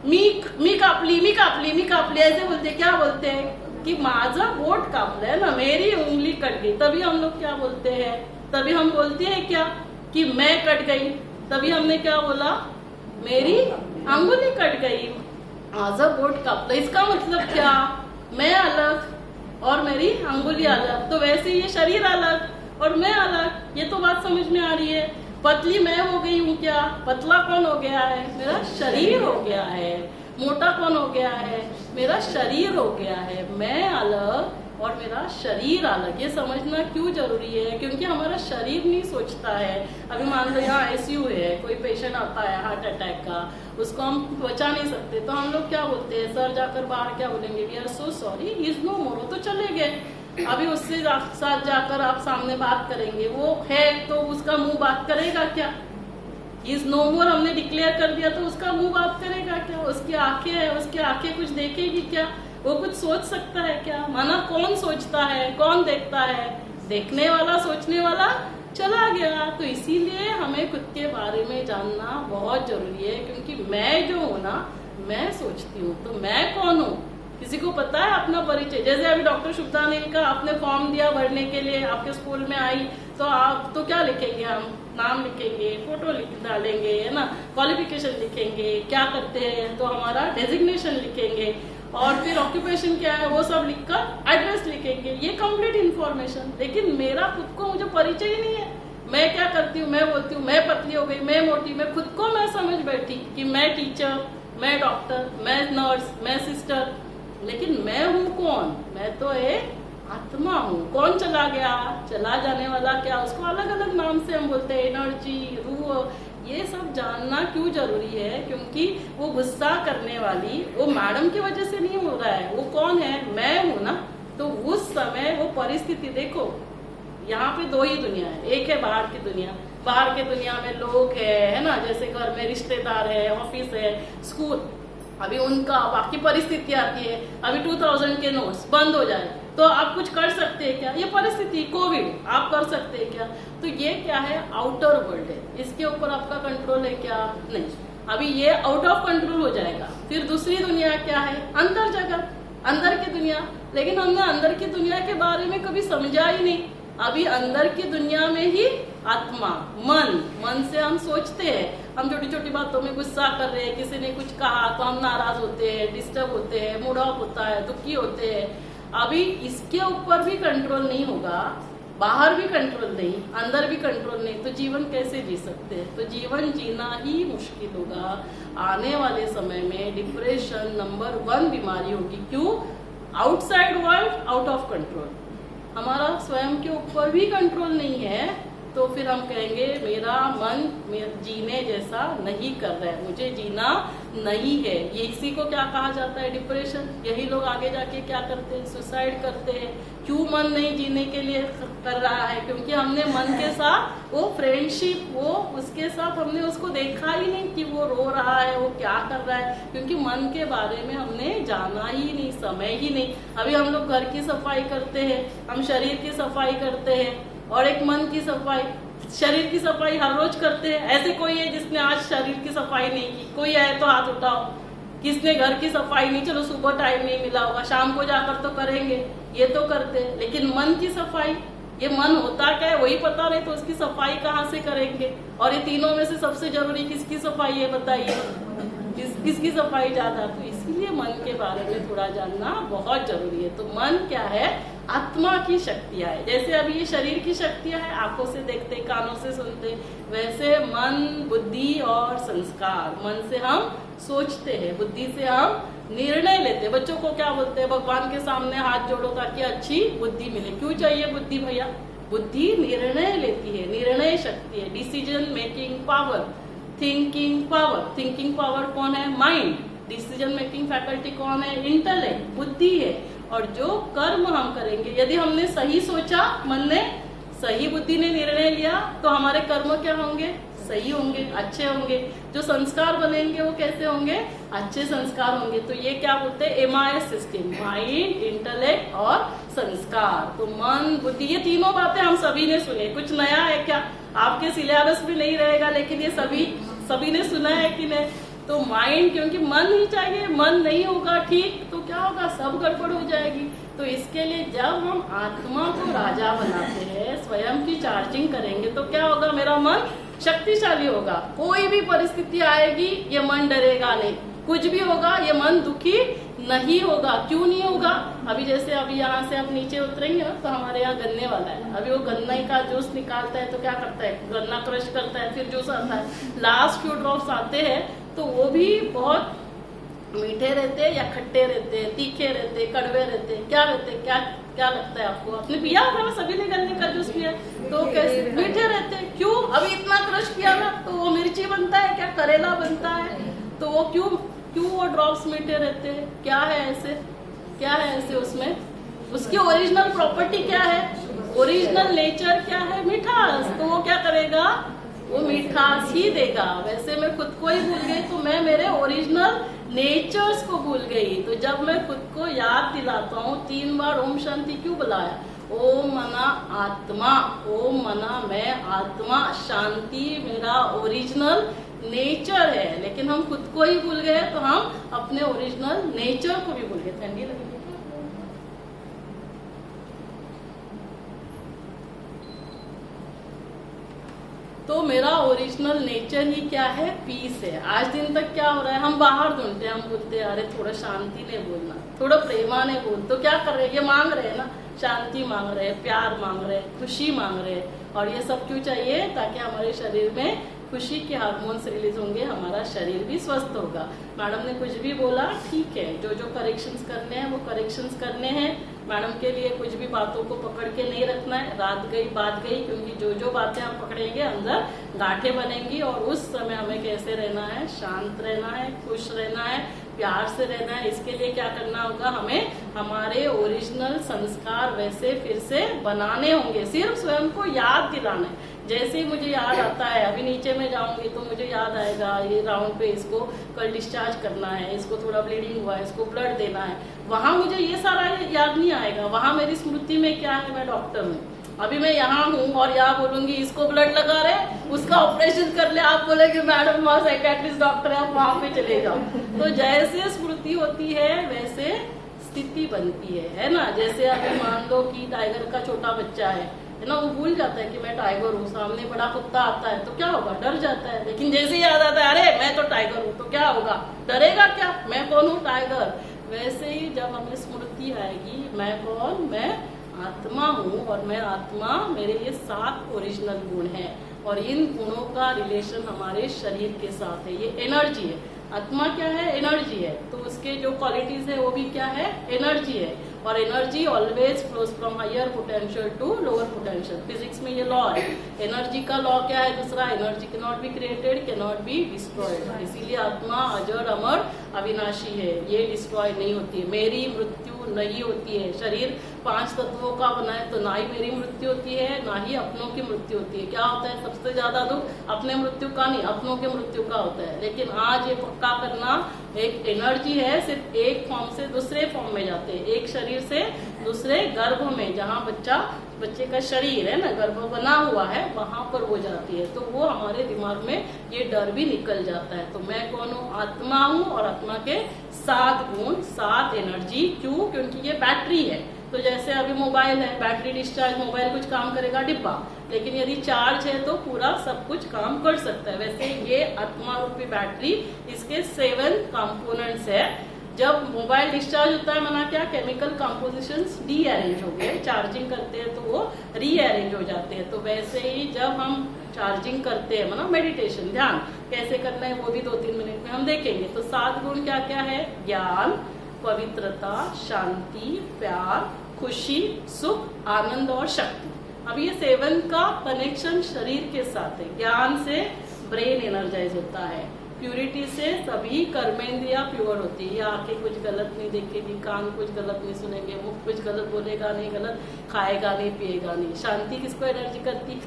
मी कापली, मी कापली, मी कापली, ऐसे बोलते हैं. क्या बोलते हैं कि माझा बोट कापला है ना, मेरी उंगली कट गई. तभी हम लोग क्या बोलते हैं, तभी हम बोलते हैं क्या कि मैं कट गई. तभी हमने क्या बोला, मेरी अंगुली कट गई, माझा बोट कापला. इसका मतलब क्या, मैं अलग और मेरी अंगुली अलग. तो वैसे ये शरीर अलग और मैं अलग. ये तो बात समझ में आ रही है. पतली मैं हो गई हूँ क्या, पतला कौन हो गया है, मेरा शरीर हो गया है. मोटा कौन हो गया है, मेरा शरीर हो गया है. मैं अलग और मेरा शरीर अलग. ये समझना क्यों जरूरी है, क्योंकि हमारा शरीर नहीं सोचता है. अभी मान लो यहाँ आईसीयू है, कोई पेशेंट आता है हार्ट अटैक का, उसको हम बचा नहीं सकते, तो हम लोग क्या बोलते हैं, सर जाकर बाहर क्या बोलेंगे, we are so sorry, he is no more. तो चले गए. अभी उससे साथ जाकर आप सामने बात करेंगे, वो है तो उसका मुंह बात करेगा क्या, इज नो मोर हमने डिक्लेयर कर दिया तो उसका मुंह बात करेगा क्या. उसकी आंखें है, उसकी आंखें कुछ देखेगी क्या, वो कुछ सोच सकता है क्या. माना कौन सोचता है, कौन देखता है, देखने वाला, सोचने वाला चला गया. तो इसीलिए हमें खुद के बारे में जानना बहुत जरूरी है, क्योंकि मैं जो हूँ ना, मैं सोचती हूँ तो मैं कौन हूँ, किसी को पता है अपना परिचय. जैसे अभी डॉक्टर शुभदा अनिल का आपने फॉर्म दिया भरने के लिए, आपके स्कूल में आई, तो आप तो क्या लिखेंगे, हम नाम लिखेंगे, फोटो लिख डालेंगे, है ना, क्वालिफिकेशन लिखेंगे, क्या करते हैं तो हमारा डेजिग्नेशन लिखेंगे, और फिर ऑक्यूपेशन क्या है वो सब लिखकर एड्रेस लिखेंगे. ये कंप्लीट इन्फॉर्मेशन. लेकिन मेरा खुद को मुझे परिचय ही नहीं है. मैं क्या करती हूँ, मैं बोलती हूँ मैं पतली हो गई, मैं मोटी, मैं खुद को मैं समझ बैठी कि मैं टीचर, मैं डॉक्टर, मैं नर्स, मैं सिस्टर. लेकिन मैं हूँ कौन, मैं तो एक आत्मा हूँ. कौन चला गया, चला जाने वाला क्या, उसको अलग अलग नाम से हम बोलते हैं, एनर्जी, रूह. ये सब जानना क्यों जरूरी है, क्योंकि वो गुस्सा करने वाली वो मैडम की वजह से नहीं हो रहा है. वो कौन है, मैं हूँ ना. तो उस समय वो परिस्थिति देखो, यहाँ पे 2 ही दुनिया है, एक है बाहर की दुनिया, बाहर के दुनिया में लोग है ना, जैसे घर में रिश्तेदार है, ऑफिस है, स्कूल, अभी उनका बाकी परिस्थिति आती है, अभी 2000 के नोट्स बंद हो जाए तो आप कुछ कर सकते हैं क्या? ये परिस्थिति कोविड, आप कर सकते हैं क्या? तो ये क्या है, आउटर वर्ल्ड है, इसके ऊपर आपका कंट्रोल है क्या? नहीं, अभी ये आउट ऑफ कंट्रोल हो जाएगा। फिर दूसरी दुनिया क्या है, अंतर जगत, अंदर की दुनिया, लेकिन हमने अंदर की दुनिया के बारे में कभी समझा ही नहीं। अभी अंदर की दुनिया में ही आत्मा, मन से हम सोचते हैं, हम छोटी छोटी बातों में गुस्सा कर रहे हैं, किसी ने कुछ कहा तो हम नाराज होते हैं, डिस्टर्ब होते हैं, मूड ऑफ होता है, दुखी होते हैं। अभी इसके ऊपर भी कंट्रोल नहीं होगा, बाहर भी कंट्रोल नहीं, अंदर भी कंट्रोल नहीं, तो जीवन कैसे जी सकते हैं? तो जीवन जीना ही मुश्किल होगा। आने वाले समय में डिप्रेशन नंबर 1 बीमारी होगी। क्यों? Outside world out of control, हमारा स्वयं के ऊपर भी कंट्रोल नहीं है। तो फिर हम कहेंगे मेरा मन जीने जैसा नहीं कर रहा है, मुझे जीना नहीं है। ये इसी को क्या कहा जाता है, डिप्रेशन। यही लोग आगे जाके क्या करते हैं, सुसाइड करते हैं। क्यों मन नहीं जीने के लिए कर रहा है? क्योंकि हमने मन के साथ वो फ्रेंडशिप, वो उसके साथ हमने उसको देखा ही नहीं कि वो रो रहा है, वो क्या कर रहा है, क्योंकि मन के बारे में हमने जाना ही नहीं, समय ही नहीं। अभी हम लोग घर की सफाई करते हैं, हम शरीर की सफाई करते हैं, और एक मन की सफाई, शरीर की सफाई हर रोज करते हैं। ऐसे कोई है जिसने आज शरीर की सफाई नहीं की? कोई है तो हाथ उठाओ। किसने घर की सफाई नहीं? चलो सुबह टाइम नहीं मिला होगा, शाम को जाकर तो करेंगे, ये तो करते हैं। लेकिन मन की सफाई, ये मन होता क्या है वही पता नहीं, तो उसकी सफाई कहाँ से करेंगे? और ये तीनों में से सबसे जरूरी किसकी सफाई है बताइए? किसकी सफाई ज्यादा? तो इसीलिए मन के बारे में थोड़ा जानना बहुत जरूरी है। तो मन क्या है? आत्मा की शक्तियां है। जैसे अभी ये शरीर की शक्तियां है, आंखों से देखते, कानों से सुनते, वैसे मन, बुद्धि और संस्कार। मन से हम सोचते हैं, बुद्धि से हम निर्णय लेते हैं। बच्चों को क्या बोलते हैं, भगवान के सामने हाथ जोड़ो ताकि अच्छी बुद्धि मिले। क्यों चाहिए बुद्धि भैया? बुद्धि निर्णय लेती है, निर्णय शक्ति है, decision making power, thinking power. Thinking power कौन है? माइंड। डिसीजन मेकिंग फैकल्टी कौन है? इंटेलेक्ट, बुद्धि है। और जो कर्म हम करेंगे, यदि हमने सही सोचा, मन ने, सही बुद्धि ने निर्णय लिया, तो हमारे कर्म क्या होंगे? सही होंगे, अच्छे होंगे। जो संस्कार बनेंगे वो कैसे होंगे? अच्छे संस्कार होंगे। तो ये क्या बोलते हैं? MIS सिस्टम, माइंड, इंटेलेक्ट और संस्कार। तो मन, बुद्धि, ये तीनों बातें हम सभी ने सुने। कुछ नया है क्या? आपके सिलेबस में नहीं रहेगा, लेकिन ये सभी ने सुना है कि नहीं? तो माइंड, क्योंकि मन ही चाहिए, मन नहीं होगा ठीक तो क्या होगा? सब गड़बड़ हो जाएगी। तो इसके लिए जब हम आत्मा को राजा बनाते हैं, स्वयं की चार्जिंग करेंगे, तो क्या होगा? मेरा मन शक्तिशाली होगा। कोई भी परिस्थिति आएगी, ये मन डरेगा नहीं। कुछ भी होगा, ये मन दुखी नहीं होगा। क्यों नहीं होगा? अभी जैसे अभी यहाँ से आप नीचे उतरेंगे ना, तो हमारे यहाँ गन्ने वाला है। अभी वो गन्ने का जूस निकालता है तो क्या करता है? गन्ना क्रश करता है, फिर जूस आता है। लास्ट फ्यू ड्रॉप्स आते हैं तो वो भी बहुत मीठे रहते हैं या खट्टे रहते हैं, तीखे रहते हैं, कड़वे रहते हैं, क्या रहते हैं? क्या लगता है आपको? आपने पिया होगा ना, सभी ने गन्ने का जूस पिया, तो कैसे? मीठे रहते हैं। क्यों? अभी इतना क्रश किया ना तो वो मिर्ची बनता है क्या? करेला बनता है। तो वो क्यों वो ड्रॉप्स मीठे रहते हैं? क्या है ऐसे? क्या है ऐसे उसमें? उसकी ओरिजिनल प्रॉपर्टी क्या है? ओरिजिनल नेचर क्या है? मिठास। तो वो क्या करेगा? वो मिठास ही देगा। वैसे मैं खुद को ही भूल गई तो मैं मेरे ओरिजिनल नेचर्स को भूल गई। तो जब मैं खुद को याद दिलाता हूँ, 3 बार ओम शांति क्यों बुलाया? ओम मना आत्मा, ओम मना मैं आत्मा, शांति मेरा ओरिजिनल नेचर है। लेकिन हम खुद को ही भूल गए, तो हम अपने ओरिजिनल नेचर को भी भूल गए। ठंडी लगी? तो मेरा ओरिजिनल नेचर ही क्या है? पीस है। आज दिन तक क्या हो रहा है? हम बाहर ढूंढते हैं, हम बोलते हैं अरे थोड़ा शांति ने बोलना, थोड़ा प्रेमा ने बोल। तो क्या कर रहे हैं? ये मांग रहे हैं ना, शांति मांग रहे हैं, प्यार मांग रहे हैं, खुशी मांग रहे हैं। और ये सब क्यों चाहिए? ताकि हमारे शरीर में खुशी के हार्मोन्स रिलीज होंगे, हमारा शरीर भी स्वस्थ होगा। मैडम ने कुछ भी बोला, ठीक है, जो करेक्शंस करने हैं वो करेक्शंस करने हैं। मैडम के लिए कुछ भी बातों को पकड़ के नहीं रखना है, रात गई बात गई, क्योंकि जो बातें हम पकड़ेंगे अंदर गांठें बनेंगी। और उस समय हमें कैसे रहना है? शांत रहना है, खुश रहना है, प्यार से रहना है। इसके लिए क्या करना होगा, हमें हमारे ओरिजिनल संस्कार वैसे फिर से बनाने होंगे। सिर्फ स्वयं को याद दिलाना है। जैसे ही मुझे याद आता है, अभी नीचे में जाऊंगी तो मुझे याद आएगा ये राउंड पे इसको कल डिस्चार्ज करना है, इसको थोड़ा ब्लीडिंग हुआ है, इसको ब्लड देना है, वहां मुझे ये सारा याद नहीं आएगा। वहां मेरी स्मृति में क्या है, मैं डॉक्टर हूँ। अभी मैं यहाँ हूँ और यहाँ बोलूंगी इसको ब्लड लगा रहे, उसका ऑपरेशन कर ले, आप बोलेंगे मैडम वहाँ साइकियाट्रिस्ट डॉक्टर है, आप वहां पे चले जाओ। तो जैसे स्मृति होती है वैसे स्थिति बनती है ना। जैसे अभी मान लो कि टाइगर का छोटा बच्चा है ना, वो भूल जाता है कि मैं टाइगर हूँ। सामने बड़ा कुत्ता आता है तो क्या होगा, डर जाता है। लेकिन जैसे याद आता है अरे मैं तो टाइगर हूँ, तो क्या होगा, डरेगा क्या, मैं कौन हूँ, टाइगर। वैसे ही जब हमें स्मृति आएगी, मैं कौन, मैं आत्मा हूँ, और मैं आत्मा, मेरे ये 7 ओरिजिनल गुण हैं, और इन गुणों का रिलेशन हमारे शरीर के साथ है। ये एनर्जी है। आत्मा क्या है, एनर्जी है। तो उसके जो क्वालिटीज है वो भी क्या है, एनर्जी है। और energy always flows from higher potential to lower potential. Physics में ये लॉ है। एनर्जी का लॉ क्या है दूसरा, energy can not be created, can not be destroyed. इसीलिए आत्मा अजर अमर अविनाशी है, ये डिस्ट्रॉय नहीं होती है। मेरी मृत्यु नहीं होती है। शरीर 5 तत्वों का बना है, तो ना ही मेरी मृत्यु होती है, ना ही अपनों की मृत्यु होती है। क्या होता है सबसे ज्यादा दुख, अपने मृत्यु का नहीं, अपनों के मृत्यु का होता है। लेकिन आज ये पक्का करना, एक एनर्जी है, सिर्फ एक फॉर्म से दूसरे फॉर्म में जाते हैं, एक शरीर से दूसरे गर्भ में, जहाँ बच्चे का शरीर है ना, गर्भ बना हुआ है, वहां पर वो जाती है। तो वो हमारे दिमाग में ये डर भी निकल जाता है। तो मैं कौन हूँ, आत्मा हूँ, और आत्मा के 7 गुण, 7 एनर्जी। क्यों, क्योंकि ये बैटरी है। तो जैसे अभी मोबाइल है, बैटरी डिस्चार्ज, मोबाइल कुछ काम करेगा डिब्बा, लेकिन यदि चार्ज है तो पूरा सब कुछ काम कर सकता है। वैसे ये आत्मा रूपी बैटरी, इसके 7 कंपोनेंट्स है। जब मोबाइल डिस्चार्ज होता है, माना क्या, केमिकल कंपोजिशंस रीअरेंज हो गए, चार्जिंग करते हैं तो वो रीअरेंज हो जाते हैं। तो वैसे ही जब हम चार्जिंग करते हैं, माना मेडिटेशन, ध्यान कैसे करना है वो भी 2-3 मिनट में हम देखेंगे। तो 7 गुण क्या क्या है, ज्ञान, पवित्रता, शांति, प्यार, खुशी, सुख, आनंद और शक्ति। अब ये 7 का कनेक्शन शरीर के साथ है। ज्ञान से ब्रेन एनर्जाइज होता है, प्यूरिटी से सभी कर्मेंद्रियां प्योर होती है। ये आंखें कुछ गलत नहीं देखेगी, कान कुछ गलत नहीं सुनेंगे, मुख कुछ गलत बोलेगा नहीं, गलत खाएगा नहीं, पिएगा नहीं। शांति किसको एनर्जी करती,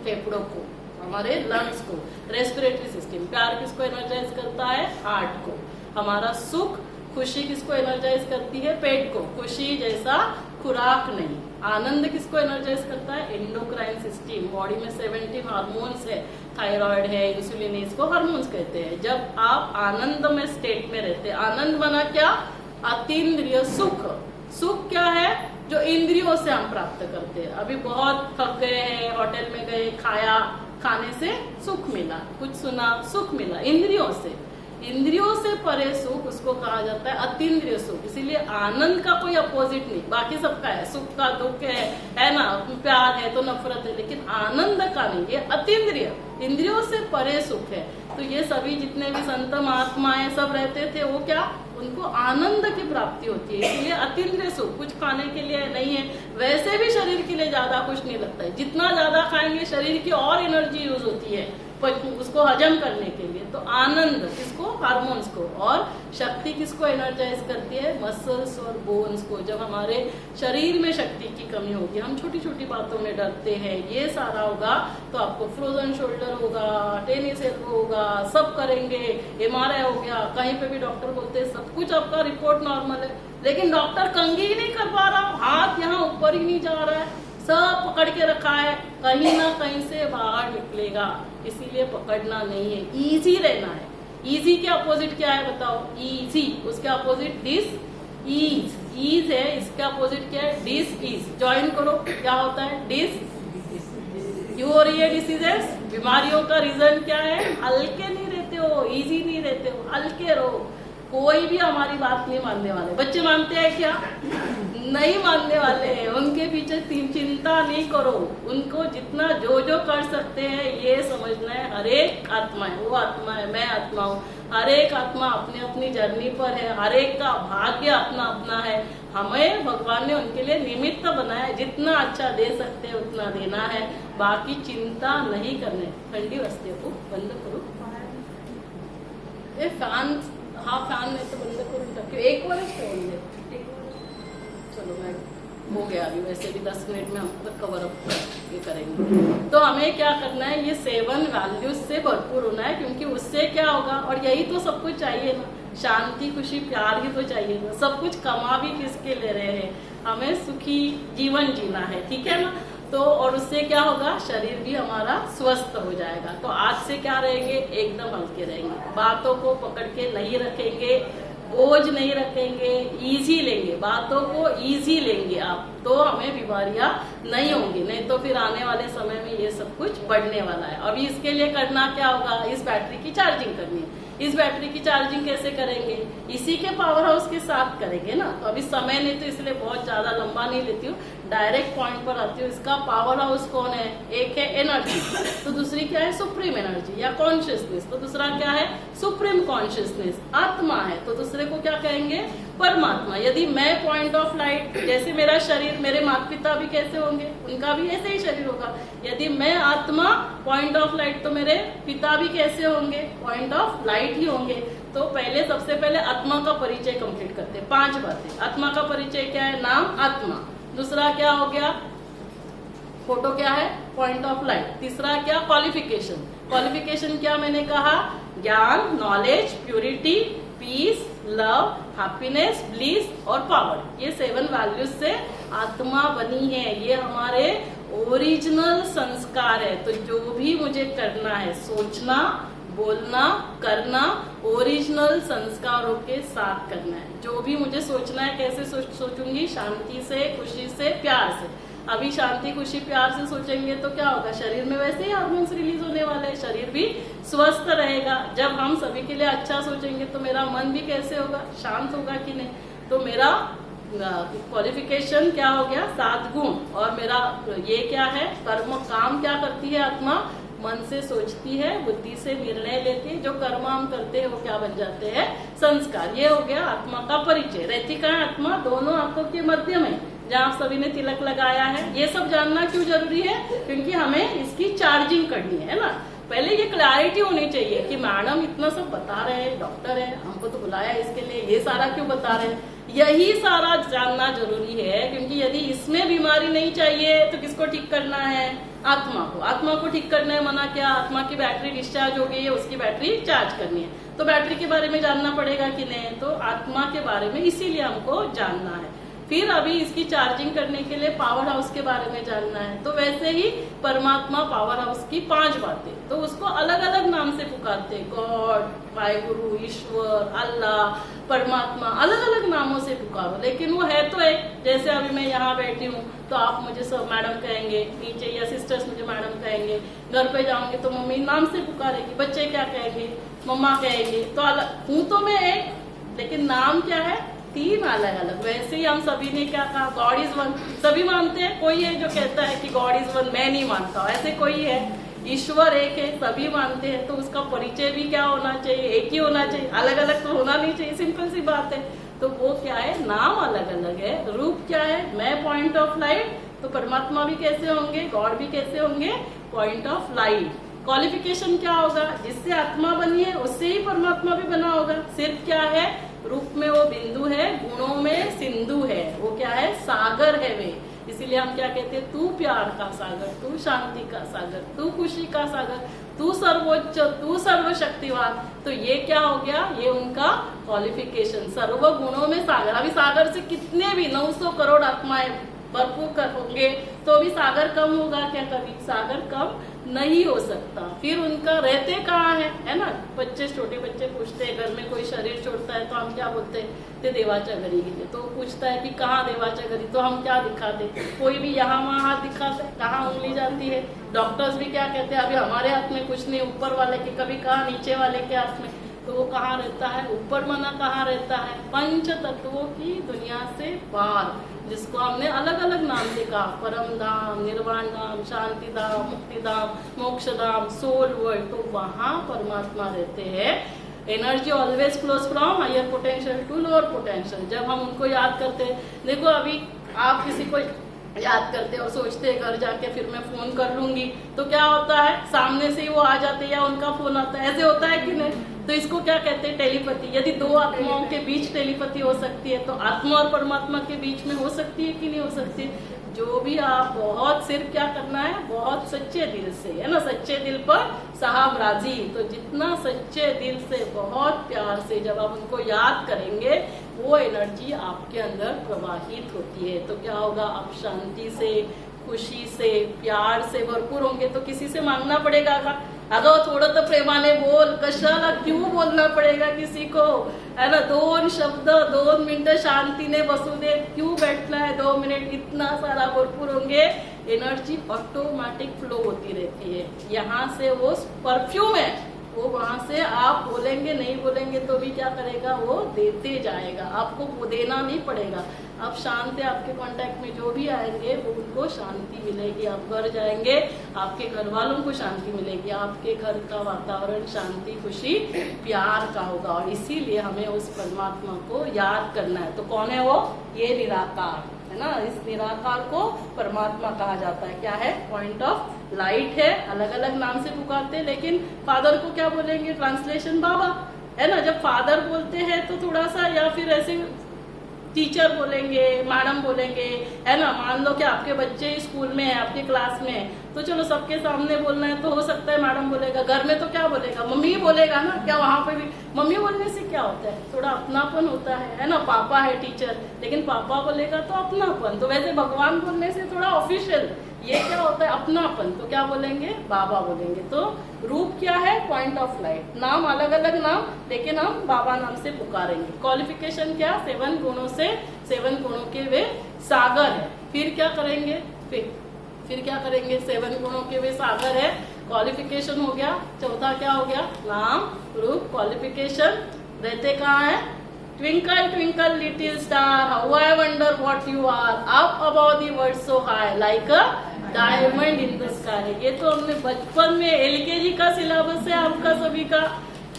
फेफड़ों को, हमारे लंग्स को, रेस्पिरेटरी सिस्टम। प्यार किसको एनर्जाइज करता है, हार्ट को। हमारा सुख, खुशी किसको एनर्जाइज करती है, पेट को। खुशी जैसा खुराक नहीं। आनंद किसको एनर्जाइज करता है, एंडोक्राइन सिस्टम। बॉडी में 70 हार्मोन्स है, थायराइड है, इंसुलिन है, इसको हार्मोन्स कहते हैं। जब आप आनंद में स्टेट में रहते हैं, आनंद बना क्या, अतीन्द्रिय सुख। सुख क्या है, जो इंद्रियों से हम प्राप्त करते हैं। अभी बहुत थक गए हैं, होटल में गए, खाया, खाने से सुख मिला, कुछ सुना, सुख मिला, इंद्रियों से। इंद्रियों से परे सुख, उसको कहा जाता है अतीन्द्रिय सुख। इसीलिए आनंद का कोई अपोजिट नहीं, बाकी सबका है, सुख का दुख है ना, प्यार है तो नफरत है, लेकिन आनंद का नहीं, ये अतीन्द्रिय, इंद्रियों से परे सुख है। तो ये सभी जितने भी संत महात्माएं सब रहते थे, वो क्या, उनको आनंद की प्राप्ति होती है। इसलिए अतीन्द्रिय सुख, कुछ खाने के लिए नहीं है, वैसे भी शरीर के लिए ज्यादा कुछ नहीं लगता है। जितना ज्यादा खाएंगे शरीर की और एनर्जी यूज होती है उसको हजम करने के लिए। तो आनंद किसको, हार्मोन्स को। और शक्ति किसको एनर्जाइज करती है, मसल्स और बोन्स को। जब हमारे शरीर में शक्ति की कमी होगी, हम छोटी छोटी बातों में डरते हैं, ये सारा होगा तो आपको फ्रोजन शोल्डर होगा, टेनिस एल्बो होगा, सब करेंगे, MRI हो गया, कहीं पे भी डॉक्टर बोलते हैं सब कुछ आपका रिपोर्ट नॉर्मल है, लेकिन डॉक्टर कंघी ही नहीं कर पा रहा, हाथ यहाँ ऊपर ही नहीं जा रहा है, सब पकड़ के रखा है, कहीं ना कहीं से बाहर निकलेगा। इसीलिए पकड़ना नहीं है, इजी रहना है। इजी के अपोजिट क्या है बताओ, इजी। उसके अपोजिट डिस ईज, ईज है, इसके अपोजिट क्या है, डिस ईज। ज्वाइन करो, क्या होता है, डिस। क्यों हो रही है डिसीजेस, बीमारियों का रीजन क्या है, हल्के नहीं रहते हो, इजी नहीं रहते हो, हल्के रहो। कोई भी हमारी बात नहीं मानने वाले। बच्चे मानते हैं क्या, नहीं मानने वाले हैं, उनके पीछे चिंता नहीं करो। उनको जितना जो जो कर सकते हैं ये समझना है, हर एक आत्मा है, वो आत्मा है, मैं आत्मा हूँ। हर एक आत्मा अपनी अपनी जर्नी पर है, हर एक का भाग्य अपना अपना है। हमें भगवान ने उनके लिए निमित्त बनाया है, जितना अच्छा दे सकते हैं उतना देना है, बाकी चिंता नहीं करने। ठंडी वस्तुओं को बंद करो। ये फैन हा फॅन नाही तर बंद करून टाकू, एक वरच ठेवून दे, एक वर. चलो मैं हो गया अभी, वैसे भी 10 मिनट में हम कवर अप ये करेंगे. तो हमें क्या करना है, ये 7 वैल्यूज से भरपूर होना है, क्योंकि उससे क्या होगा, और यही तो सब कुछ चाहिए ना, शांति खुशी प्यार ही तो चाहिए ना. सब कुछ कमा भी किसके ले रहे हैं, हमें सुखी जीवन जीना है, ठीक है ना. तो और उससे क्या होगा, शरीर भी हमारा स्वस्थ हो जाएगा. तो आज से क्या रहेंगे, एकदम हल्के रहेंगे, बातों को पकड़ के नहीं रखेंगे, बोझ नहीं रखेंगे, इजी लेंगे, बातों को इजी लेंगे आप, तो हमें बीमारियां नहीं होंगी. नहीं तो फिर आने वाले समय में ये सब कुछ बढ़ने वाला है. अभी इसके लिए करना क्या होगा, इस बैटरी की चार्जिंग करनी है. इस बैटरी की चार्जिंग कैसे करेंगे, इसी के पावर हाउस के साथ करेंगे ना. तो अभी समय नहीं, तो इसलिए बहुत ज्यादा लंबा नहीं लेती हूँ, डायरेक्ट पॉइंट पर आती हूँ. इसका पावर हाउस कौन है, एक है एनर्जी, तो दूसरी क्या है, सुप्रीम एनर्जी या कॉन्शियसनेस. तो दूसरा क्या है, सुप्रीम कॉन्शियसनेस, आत्मा है. तो दूसरे को क्या कहेंगे, परमात्मा. यदि मैं पॉइंट ऑफ लाइट, जैसे मेरा शरीर, मेरे माता पिता भी कैसे होंगे, उनका भी ऐसे ही शरीर होगा. यदि मैं आत्मा पॉइंट ऑफ लाइट, तो मेरे पिता भी कैसे होंगे, पॉइंट ऑफ लाइट ही होंगे. तो पहले सबसे पहले आत्मा का परिचय कंप्लीट करते हैं. 5 बातें. आत्मा का परिचय क्या है, नाम आत्मा. दूसरा क्या हो गया, फोटो क्या है, पॉइंट ऑफ लाइट. तीसरा क्या, क्वालिफिकेशन. क्वालिफिकेशन क्या मैंने कहा, ज्ञान, knowledge, purity, peace, love, happiness, bliss और पावर. ये 7 वैल्यूज से आत्मा बनी है. ये हमारे ओरिजिनल संस्कार है. तो जो भी मुझे करना है, सोचना, बोलना, करना, ओरिजिनल संस्कारों के साथ करना है. जो भी मुझे सोचना है, कैसे सोचूंगी, शांति से, खुशी से, प्यार से. अभी शांति खुशी प्यार से सोचेंगे तो क्या होगा, शरीर में वैसे ही हार्मोन्स रिलीज होने वाले हैं, शरीर भी स्वस्थ रहेगा. जब हम सभी के लिए अच्छा सोचेंगे तो मेरा मन भी कैसे होगा, शांत होगा कि नहीं. तो मेरा क्वालिफिकेशन क्या हो गया, 7 गुण. और मेरा ये क्या है, कर्म, काम क्या करती है आत्मा, मन से सोचती है, बुद्धि से निर्णय लेती है. जो कर्म हम करते हैं वो क्या बन जाते हैं, संस्कार. ये हो गया आत्मा का परिचय. रहती कहाँ है आत्मा, दोनों आंखों के मध्य में, जहाँ आप सभी ने तिलक लगाया है. ये सब जानना क्यों जरूरी है, क्योंकि हमें इसकी चार्जिंग करनी है ना. पहले ये क्लैरिटी होनी चाहिए कि मैडम इतना सब बता रहे हैं, डॉक्टर है, हमको तो बुलाया इसके लिए, ये सारा क्यों बता रहे हैं. यही सारा जानना जरूरी है, क्योंकि यदि इसमें बीमारी नहीं चाहिए तो किसको ठीक करना है, आत्मा को. आत्मा को ठीक करना है, मना क्या, आत्मा की बैटरी डिस्चार्ज हो गई है, उसकी बैटरी चार्ज करनी है. तो बैटरी के बारे में जानना पड़ेगा कि नहीं, तो आत्मा के बारे में इसीलिए हमको जानना है. फिर अभी इसकी चार्जिंग करने के लिए पावर हाउस के बारे में जानना है. तो वैसे ही परमात्मा पावर हाउस की 5 बातें, तो उसको अलग अलग नाम से पुकारते हैं. गॉड, वाहिगुरु, ईश्वर, अल्लाह, परमात्मा, अलग अलग नामों से पुकारो, लेकिन वो है तो एक. जैसे अभी मैं यहाँ बैठी हूँ तो आप मुझे सब मैडम कहेंगे, नीचे या सिस्टर्स मुझे मैडम कहेंगे, घर पे जाऊंगे तो मम्मी नाम से पुकारेगी, बच्चे क्या कहेंगे, मम्मा कहेंगे. तो अलग हूँ तो मैं एक, लेकिन नाम क्या है, 3 अलग अलग. वैसे ही हम सभी ने क्या कहा, गॉड इज वन. सभी मानते हैं, कोई है जो कहता है कि गॉड इज वन, मैं नहीं मानता. ऐसे कोई है, ईश्वर एक है, सभी मानते हैं. तो उसका परिचय भी क्या होना चाहिए, एक ही होना चाहिए, अलग अलग तो होना नहीं चाहिए. सिंपल सी बात है. तो वो क्या है, नाम अलग अलग है, रूप क्या है, मैं पॉइंट ऑफ लाइट, तो परमात्मा भी कैसे होंगे, गॉड भी कैसे होंगे, पॉइंट ऑफ लाइट. क्वालिफिकेशन क्या होगा, जिससे आत्मा बनी है उससे ही परमात्मा भी बना होगा. सिर्फ क्या है, रूप में वो बिंदु है, गुणों में सिंधु है. वो क्या है, सागर है वे. इसीलिए हम क्या कहते हैं, तू प्यार का सागर, तू शांति का सागर, तू खुशी का सागर, तू सर्वोच्च, तू सर्वशक्तिवान. तो ये क्या हो गया, ये उनका क्वालिफिकेशन, सर्व गुणों में सागर. अभी सागर से कितने भी 900 करोड़ आत्माएं भरपूर होंगे तो भी सागर कम होगा क्या, कभी सागर कम नहीं हो सकता. फिर उनका रहते कहाँ है ना. बच्चे, छोटे बच्चे पूछते हैं, घर में कोई शरीर छोड़ता है तो हम क्या बोलते हैं, ते देवाच्या घरी गेले. तो पूछता है कि कहाँ देवाच्या घरी, तो हम क्या दिखाते, कोई भी यहाँ वहाँ हाथ दिखाता है, कहाँ उंगली जाती है. डॉक्टर्स भी क्या कहते हैं, अभी हमारे हाथ में कुछ नहीं, ऊपर वाले के, कभी कहा नीचे वाले के हाथ में. तो वो कहाँ रहता है, ऊपर मना कहाँ रहता है, 5 तत्वों की दुनिया से बाहर, जिसको हमने अलग अलग नाम से कहा, परम धाम, निर्वाण धाम, शांति धाम, मुक्ति धाम, मोक्ष धाम, सोल वर्ल्ड. तो वहाँ परमात्मा रहते हैं. Energy always flows from higher potential to lower potential. जब हम उनको याद करते हैं, देखो अभी आप किसी को याद करते और सोचते घर जाके फिर मैं फोन कर लूंगी, तो क्या होता है, सामने से ही वो आ जाते या उनका फोन आता है. ऐसे होता है कि नहीं, तो इसको क्या कहते हैं? टेलीपैथी। यदि दो आत्माओं के बीच टेलीपैथी हो सकती है तो आत्मा और परमात्मा के बीच में हो सकती है कि नहीं हो सकती? जो भी आप बहुत सिर्फ क्या करना है, बहुत सच्चे दिल से, है ना, सच्चे दिल पर साहब राजी। तो जितना सच्चे दिल से, बहुत प्यार से जब आप उनको याद करेंगे, वो एनर्जी आपके अंदर प्रवाहित होती है। तो क्या होगा? आप शांति से, खुशी से, प्यार से भरपूर होंगे। तो किसी से मांगना पड़ेगा का? अगं थोडं तर प्रेमाने बोल, कशाला क्यों बोलना पड़ेगा किसी को, है ना? 2 शब्द 2 मिनटं शांतीने बसू दे, क्यों बैठना है 2 मिनट? इतना सारा भरपूर होंगे, एनर्जी ऑटोमेटिक फ्लो होती रहती है। यहाँ से वो परफ्यूम है, वो वहां से आप बोलेंगे नहीं बोलेंगे तो भी क्या करेगा? वो देते जाएगा, आपको वो देना नहीं पड़ेगा। आप शांत है, आपके कांटेक्ट में जो भी आएंगे वो उनको शांति मिलेगी। आप घर जाएंगे, आपके घर वालों को शांति मिलेगी, आपके घर का वातावरण शांति, खुशी, प्यार का होगा। और इसीलिए हमें उस परमात्मा को याद करना है। तो कौन है वो? ये निराकार, है ना? इस निराकार को परमात्मा कहा जाता है। क्या है? पॉइंट ऑफ लाइट है। अलग अलग नाम से पुकारते हैं, लेकिन फादर को क्या बोलेंगे? ट्रांसलेशन बाबा, है ना? जब फादर बोलते हैं तो थोड़ा सा, या फिर ऐसे टीचर बोलेंगे, मैडम बोलेंगे, है ना? मान लो कि आपके बच्चे स्कूल में है, आपके क्लास में है, तो चलो सबके सामने बोलना है तो हो सकता है मैडम बोलेगा। घर में तो क्या बोलेगा? मम्मी बोलेगा ना। क्या वहां पे भी मम्मी बोलने से क्या होता है? थोड़ा अपनापन होता है ना? पापा है टीचर, लेकिन पापा बोलेगा तो अपनापन। तो वैसे भगवान बोलने से थोड़ा ऑफिशियल, ये क्या होता है? अपनापन। तो क्या बोलेंगे? बाबा बोलेंगे। तो रूप क्या है? Point of light. नाम अलग अलग नाम, लेकिन हम बाबा नाम से पुकारेंगे। क्वालिफिकेशन क्या? 7 गुणों से, 7 गुणों के वे सागर है। फिर क्या करेंगे? फिर क्या करेंगे? 7 गुणों के वे सागर है। क्वालिफिकेशन हो गया। चौथा क्या हो गया? नाम, रूप, क्वालिफिकेशन। रहते कहाँ है? Twinkle, twinkle, little star, how I wonder what you are, up above the world so high, like a diamond in the sky। ये तो हमने बचपन में LKG का सिलेबस है आपका सभी का,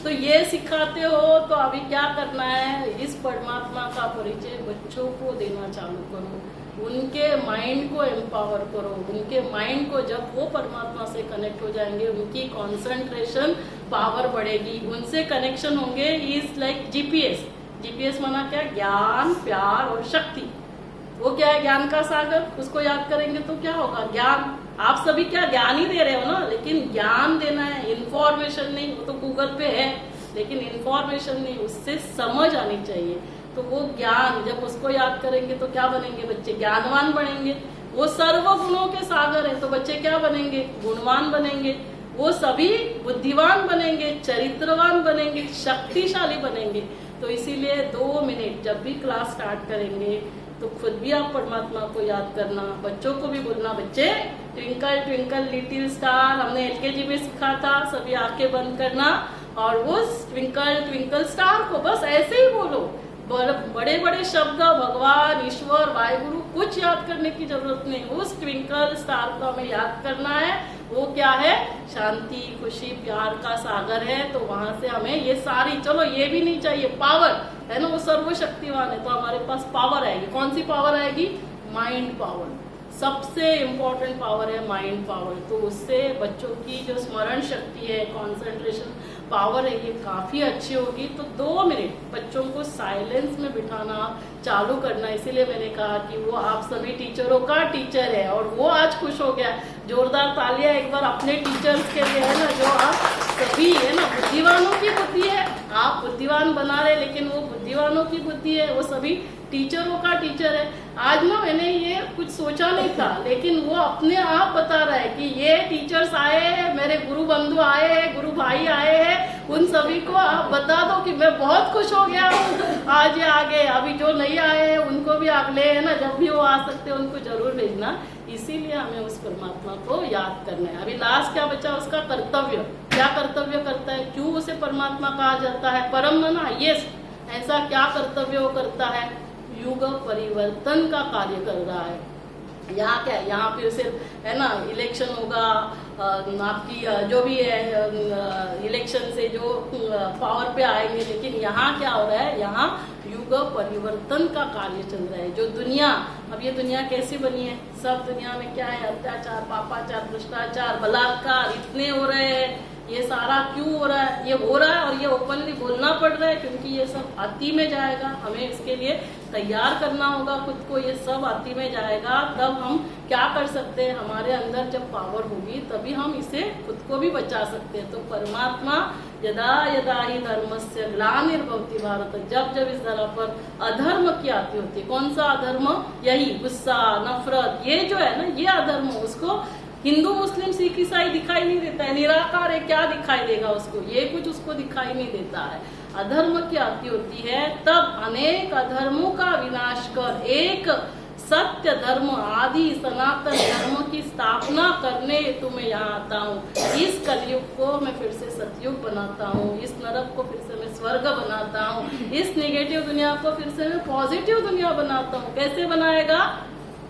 तो ये सिखाते हो। तो अभी क्या करना है? इस परमात्मा का परिचय बच्चों को देना चालू करो, उनके माइंड को एम्पावर करो। उनके माइंड को, जब वो परमात्मा से कनेक्ट हो जाएंगे, उनकी कंसंट्रेशन पावर बढ़ेगी, उनसे कनेक्शन होंगे। Is like GPS. जीपीएस माना क्या? ज्ञान, प्यार और शक्ति। वो क्या है? ज्ञान का सागर। उसको याद करेंगे तो क्या होगा? ज्ञान। आप सभी क्या ज्ञान ही दे रहे हो ना, लेकिन ज्ञान देना है, इंफॉर्मेशन नहीं। वो तो गूगल पे है, लेकिन इंफॉर्मेशन नहीं, उससे समझ आनी चाहिए। तो वो ज्ञान, जब उसको याद करेंगे तो क्या बनेंगे बच्चे? ज्ञानवान बनेंगे। वो सर्व गुणों के सागर है, तो बच्चे क्या बनेंगे? गुणवान बनेंगे। वो सभी बुद्धिवान बनेंगे, चरित्रवान बनेंगे, शक्तिशाली बनेंगे। तो इसीलिए 2 मिनट जब भी क्लास स्टार्ट करेंगे तो खुद भी आप परमात्मा को याद करना, बच्चों को भी बोलना, बच्चे ट्विंकल ट्विंकल लिटिल स्टार, हमने LKG में सीखा था, सभी आंखें बंद करना और उस ट्विंकल ट्विंकल स्टार को बस ऐसे ही बोलो। बड़े बड़े शब्द, भगवान, ईश्वर, वाहिगुरु कुछ याद करने की जरूरत नहीं। उस ट्विंकल स्टार को हमें याद करना है। वो क्या है? शांति, खुशी, प्यार का सागर है। तो वहां से हमें ये सारी, चलो ये भी नहीं चाहिए, पावर है ना, वो सर्वशक्तिवान है, तो हमारे पास पावर आएगी। कौन सी पावर आएगी? Mind power. सबसे इम्पोर्टेंट पावर है माइंड पावर। तो उससे बच्चों की जो स्मरण शक्ति है, कंसंट्रेशन पावर है, ये काफी अच्छी होगी। तो 2 मिनट बच्चों को साइलेंस में बिठाना चालू करना। इसीलिए मैंने कहा कि वो आप सभी टीचरों का टीचर है और वो आज खुश हो गया। जोरदार तालियां एक बार अपने टीचर्स के लिए, है ना, जो आप सभी, है ना, बुद्धिवानों की बुद्धि है। आप बुद्धिवान बना रहे, लेकिन वो बुद्धिवानों की बुद्धि है, वो सभी टीचरों का टीचर है। आज ना मैंने ये कुछ सोचा नहीं था, लेकिन वो अपने आप बता रहा है कि ये टीचर्स आए हैं, मेरे गुरु बंधु आए हैं, गुरु भाई आए हैं, उन सभी को आप बता दो कि मैं बहुत खुश हो गया हूँ, आज ये आ गए। अभी जो नहीं आए हैं उनको भी अगले, है ना, जब भी वो आ सकते हैं उनको जरूर भेजना। इसीलिए हमें उस परमात्मा को याद करना है। अभी लास्ट क्या बचा? उसका कर्तव्य। क्या कर्तव्य करता है? क्यों उसे परमात्मा कहा जाता है? परम ना, यस, ऐसा क्या कर्तव्य वो करता है? युग परिवर्तन का कार्य कर रहा है। यहाँ क्या है? यहाँ फिर सिर्फ, है ना, इलेक्शन होगा, आपकी जो भी है इलेक्शन से जो पावर पे आएंगे, लेकिन यहाँ क्या हो रहा है? यहाँ युग परिवर्तन का कार्य चल रहा है। जो दुनिया, अब ये दुनिया कैसी बनी है? सब दुनिया में क्या है? अत्याचार, पापाचार, भ्रष्टाचार, बलात्कार इतने हो रहे हैं। ये सारा क्यों हो रहा है, ये हो रहा है और ये ओपनली बोलना पड़ रहा है क्योंकि ये सब अति में जाएगा। हमें इसके लिए तैयार करना होगा खुद को, ये सब अति में जाएगा। तब हम क्या कर सकते हैं, हमारे अंदर जब पावर होगी तभी हम इसे खुद को भी बचा सकते हैं। तो परमात्मा यदा यदा ही धर्मस्य ग्लानिर्भवति भारत, जब जब इस धरा पर अधर्म की आती होती है, कौन सा अधर्म, यही गुस्सा, नफरत, ये जो है ना, ये अधर्म, उसको हिंदू मुस्लिम सिख ईसाई दिखाई नहीं देता है, निराकार है, क्या दिखाई देगा उसको, ये कुछ उसको दिखाई नहीं देता है। अधर्म की आती होती है, तब अनेक अधर्मों का विनाश कर एक सत्य धर्म आदि सनातन धर्म की स्थापना करने हेतु मैं यहाँ आता हूँ। इस कलयुग को मैं फिर से सतयुग बनाता हूँ, इस नरक को फिर से मैं स्वर्ग बनाता हूँ, इस नेगेटिव दुनिया को फिर से मैं पॉजिटिव दुनिया बनाता हूँ। कैसे बनाएगा,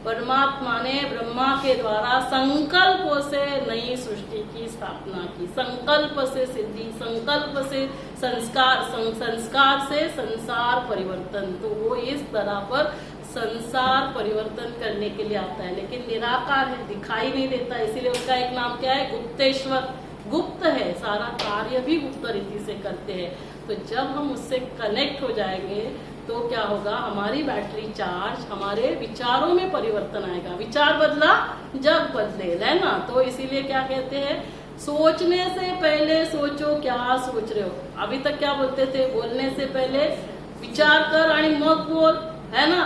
परमात्मा ने ब्रह्मा के द्वारा संकल्पों से नई सृष्टि की स्थापना की, संकल्प से सिद्धि, संकल्प से संस्कार, संस्कार से संसार परिवर्तन। तो वो इस तरह पर संसार परिवर्तन करने के लिए आता है, लेकिन निराकार है, दिखाई नहीं देता, इसीलिए उसका एक नाम क्या है, गुप्तेश्वर। गुप्त है, सारा कार्य भी गुप्त रीति से करते हैं। तो जब हम उससे कनेक्ट हो जाएंगे तो क्या होगा, हमारी बैटरी चार्ज, हमारे विचारों में परिवर्तन आएगा। विचार बदला जग बदले, है ना। तो इसीलिए क्या कहते हैं, सोचने से पहले सोचो क्या सोच रहे हो। अभी तक क्या बोलते थे, बोलने से पहले विचार कर आणि मग बोल, है ना।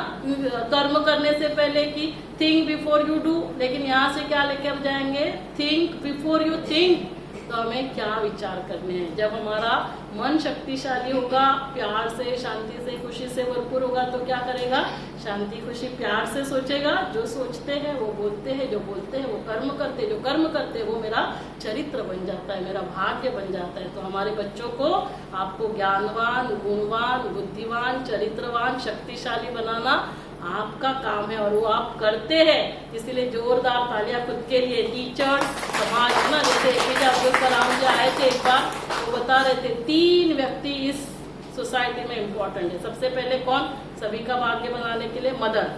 कर्म करने से पहले कि थिंक बिफोर यू डू, लेकिन यहाँ से क्या लेकर जाएंगे, थिंक बिफोर यू थिंक। तो हमें क्या विचार करने हैं। जब हमारा मन शक्तिशाली होगा, प्यार से, शांति से, खुशी से भरपूर होगा, तो क्या करेगा, शांति, खुशी, प्यार से सोचेगा। जो सोचते हैं वो बोलते हैं, जो बोलते हैं वो कर्म करते हैं, जो कर्म करते हैं वो मेरा चरित्र बन जाता है, मेरा भाग्य बन जाता है। तो हमारे बच्चों को, आपको ज्ञानवान, गुणवान, बुद्धिवान, चरित्रवान, शक्तिशाली बनाना आपका काम है और वो आप करते हैं। इसीलिए जोरदार तालियां खुद के लिए। टीचर, समाज, ना, जैसे एपीजे अब्दुल कलाम जी आए थे एक बार, वो बता रहे थे 3 व्यक्ति इस सोसाइटी में इम्पोर्टेंट है। सबसे पहले कौन, सभी का भाग्य बनाने के लिए मदर,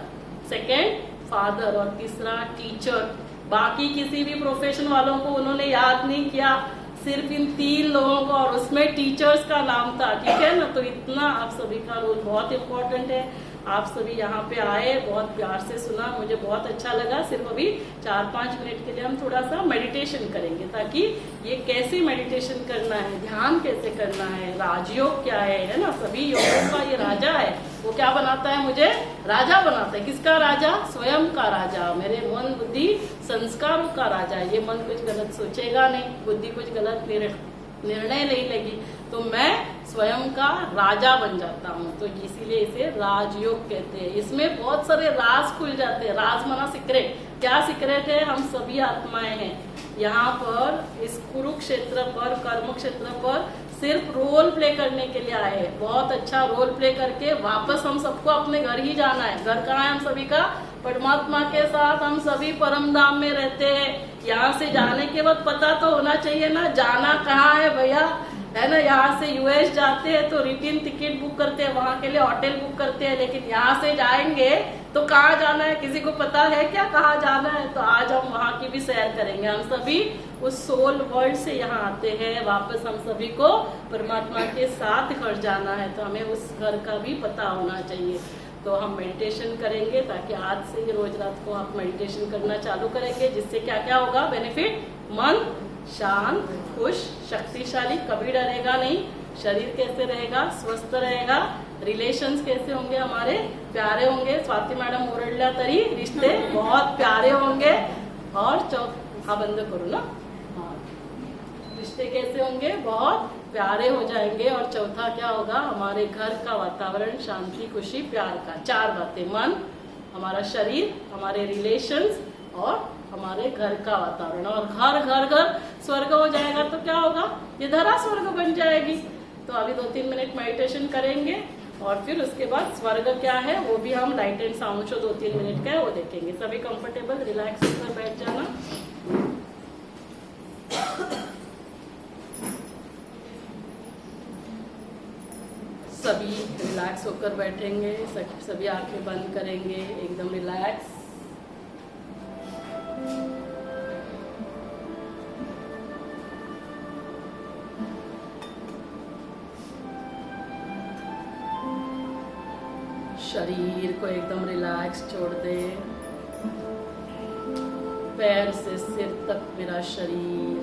सेकेंड फादर, और तीसरा टीचर। बाकी किसी भी प्रोफेशन वालों को उन्होंने याद नहीं किया, सिर्फ इन 3 लोगों को, और उसमें टीचर्स का नाम था, ठीक है ना। तो इतना आप सभी का रोल बहुत इम्पोर्टेंट है। आप सभी यहाँ पे आए, बहुत प्यार से सुना, मुझे बहुत अच्छा लगा। सिर्फ अभी 4-5 मिनट के लिए हम थोड़ा सा मेडिटेशन करेंगे, ताकि ये कैसे मेडिटेशन करना है, ध्यान कैसे करना है, राजयोग क्या है ना। सभी योगों का ये राजा है, वो क्या बनाता है, मुझे राजा बनाता है। किसका राजा, स्वयं का राजा, मेरे मन बुद्धि संस्कारों का राजा। ये मन कुछ गलत सोचेगा नहीं, बुद्धि कुछ गलत निर्णय नहीं लेगी, तो मैं स्वयं का राजा बन जाता हूँ। तो इसीलिए इसे राजयोग कहते हैं। इसमें बहुत सारे राज खुल जाते हैं। राज माना सीक्रेट। क्या सीक्रेट है, हम सभी आत्माएं हैं यहाँ पर, इस कुरुक्षेत्र पर, कर्म क्षेत्र पर सिर्फ रोल प्ले करने के लिए आए हैं। बहुत अच्छा रोल प्ले करके वापस हम सबको अपने घर ही जाना है। घर कहाँ है हम सभी का, परमात्मा के साथ हम सभी परम धाम में रहते हैं। यहाँ से जाने के बाद पता तो होना चाहिए ना, जाना कहाँ है भैया, है ना। यहाँ से यूएस जाते हैं तो रिटर्न टिकट बुक करते हैं, वहां के लिए होटल बुक करते हैं, लेकिन यहाँ से जाएंगे तो कहाँ जाना है, किसी को पता है क्या कहाँ जाना है। तो आज हम वहाँ की भी सैर करेंगे। हम सभी उस सोल वर्ल्ड से यहाँ आते हैं, वापस हम सभी को परमात्मा के साथ घर जाना है, तो हमें उस घर का भी पता होना चाहिए। तो हम मेडिटेशन करेंगे, ताकि आज से ही रोज रात को आप मेडिटेशन करना चालू करेंगे, जिससे क्या क्या होगा बेनिफिट, मन शांत, खुश, शक्तिशाली, कभी डरेगा नहीं, शरीर कैसे रहेगा, स्वस्थ रहेगा, रिलेशंस कैसे होंगे, हमारे प्यारे होंगे। स्वाति मैडम ओरडल्या तरी रिश्ते बहुत प्यारे होंगे। और हाँ बंद करो ना, हाँ, रिश्ते कैसे होंगे, बहुत प्यारे हो जाएंगे। और चौथा क्या होगा, हमारे घर का वातावरण शांति, खुशी, प्यार का। 4 बातें, मन, हमारा शरीर, हमारे रिलेशंस और हमारे घर का वातावरण। और घर घर घर स्वर्ग हो जाएगा तो क्या होगा, ये धरा स्वर्ग बन जाएगी। तो अभी 2-3 मिनट मेडिटेशन करेंगे और फिर उसके बाद स्वर्ग क्या है वो भी हम light and sound show 2-3 minute का है वो देखेंगे। सभी कंफर्टेबल रिलैक्स होकर बैठ जाना। सभी रिलैक्स होकर बैठेंगे, सभी आंखें बंद करेंगे, एकदम रिलैक्स। शरीर को एकदम रिलैक्स छोड़ दे। पैर से सिर तक मेरा शरीर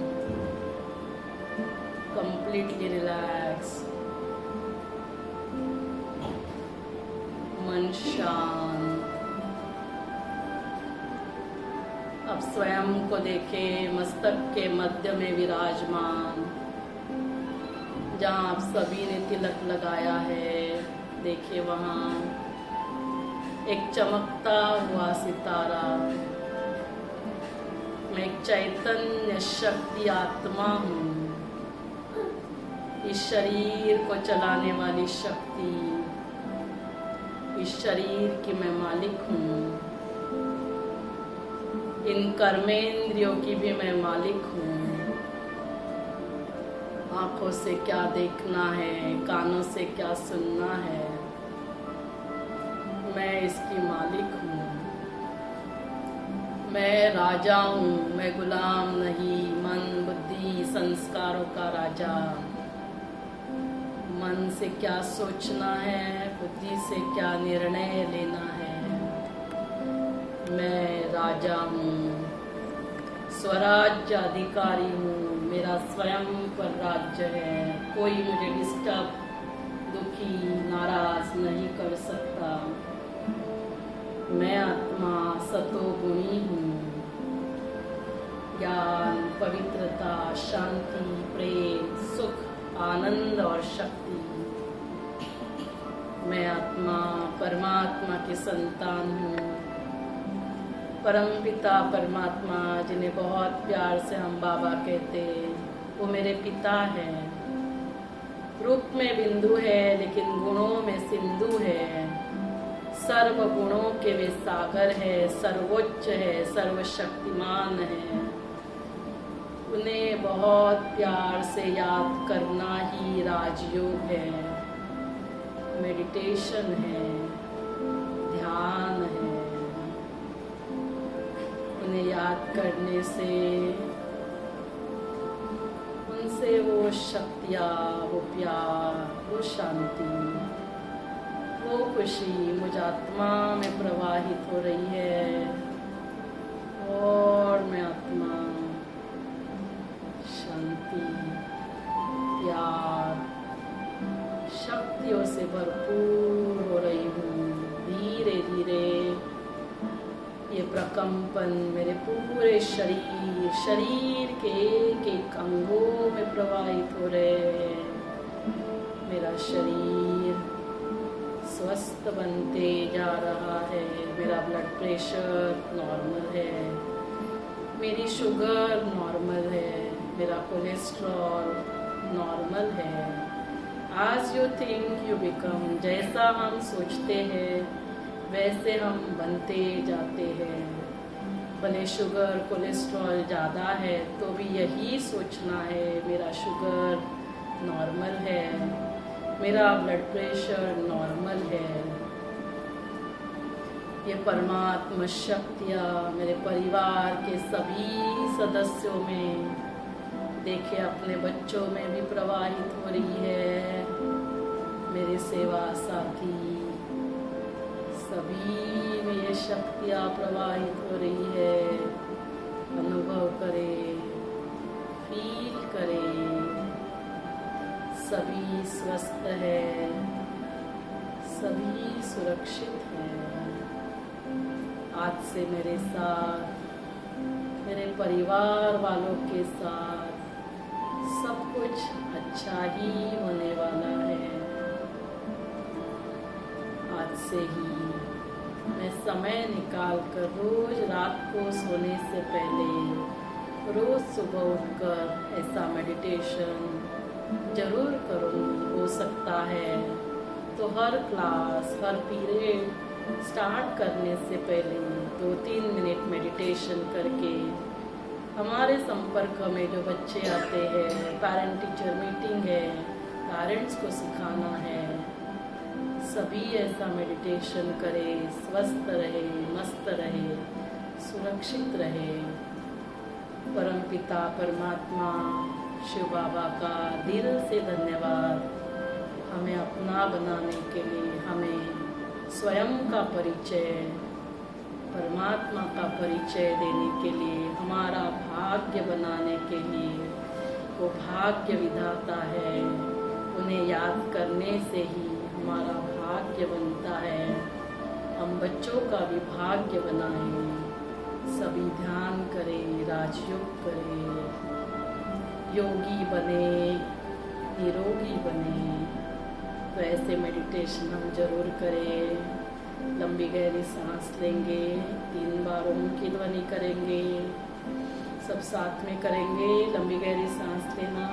कंप्लीटली रिलैक्स, मन शांत। अब स्वयं को देखे मस्तक के मध्य में विराजमान, जहाँ आप सभी ने तिलक लगाया है। देखिए वहाँ एक चमकता हुआ सितारा। मैं एक चैतन्य शक्ति आत्मा हूँ, इस शरीर को चलाने वाली शक्ति, इस शरीर की मैं मालिक हूँ। इन कर्मेंद्रियों की भी मैं मालिक हूँ। आंखों से क्या देखना है, कानों से क्या सुनना है, मैं इसकी मालिक हूँ। मैं राजा हूँ, मैं गुलाम नहीं। मन बुद्धि संस्कारों का राजा। मन से क्या सोचना है, बुद्धि से क्या निर्णय लेना है, मैं राजा हूँ। स्वराज्य अधिकारी हूँ, मेरा स्वयं पर राज्य है। कोई मुझे डिस्टर्ब, दुखी, नाराज नहीं कर सकता। मैं आत्मा सतोगुणी हूँ। ज्ञान, पवित्रता, शांति, प्रेम, सुख, आनंद और शक्ति। मैं आत्मा परमात्मा की संतान हूँ। परमपिता परमात्मा, जिन्हें बहुत प्यार से हम बाबा कहते हैं, वो मेरे पिता हैं। रूप में बिंदु है लेकिन गुणों में सिंधु है। सर्व गुणों के वे सागर है, सर्वोच्च है, सर्वशक्तिमान है। उन्हें बहुत प्यार से याद करना ही राजयोग है, मेडिटेशन है, ध्यान है। उन्हें याद करने से उनसे वो शक्तियाँ, वो प्यार, वो शांति, वो खुशी मुझ आत्मा में प्रवाहित हो रही है। और मैं आत्मा शांति, प्यार, शक्तियों से भरपूर हो रही हूँ। धीरे धीरे ये प्रकंपन मेरे पूरे शरीर के एक एक अंगों में प्रवाहित हो रहे हैं। मेरा शरीर स्वस्थ बनते जा रहा है। मेरा ब्लड प्रेशर नॉर्मल है, मेरी शुगर नॉर्मल है, मेरा कोलेस्ट्रॉल नॉर्मल है। आज यू थिंक यू बिकम, जैसा हम सोचते हैं वैसे हम बनते जाते हैं। भले शुगर कोलेस्ट्रॉल ज़्यादा है तो भी यही सोचना है, मेरा शुगर नॉर्मल है, मेरा ब्लड प्रेशर नॉर्मल है। ये परमात्मा शक्तियाँ मेरे परिवार के सभी सदस्यों में, देखे अपने बच्चों में भी प्रवाहित हो रही है। मेरे सेवा साथी सभी में ये शक्तियाँ प्रवाहित हो रही है। अनुभव करें, फील करें, सभी स्वस्थ है, सभी सुरक्षित है। आज से मेरे साथ, मेरे परिवार वालों के साथ सब कुछ अच्छा ही होने वाला है। आज से ही मैं समय निकाल कर रोज रात को सोने से पहले, रोज सुबह उठकर ऐसा मेडिटेशन जरूर करूँ। हो सकता है तो हर क्लास, हर पीरियड स्टार्ट करने से पहले 2-3 मिनट मेडिटेशन करके हमारे संपर्क में जो बच्चे आते हैं, पेरेंट टीचर मीटिंग है, पेरेंट्स को सिखाना है, सभी ऐसा मेडिटेशन करें, स्वस्थ रहे, मस्त रहे, सुरक्षित रहे। परमपिता परमात्मा शिव बाबा का दिल से धन्यवाद, हमें अपना बनाने के लिए, हमें स्वयं का परिचय, परमात्मा का परिचय देने के लिए, हमारा भाग्य बनाने के लिए। वो भाग्य विधाता है, उन्हें याद करने से ही हमारा भाग्य बनता है। हम बच्चों का भी भाग्य बनाएं, सभी ध्यान करें, राजयोग करें, योगी बने, निरोगी बने। तो ऐसे मेडिटेशन हम जरूर करें। लंबी गहरी सांस लेंगे, 3 बार ओम की ध्वनि करेंगे, सब साथ में करेंगे। लंबी गहरी सांस लेना,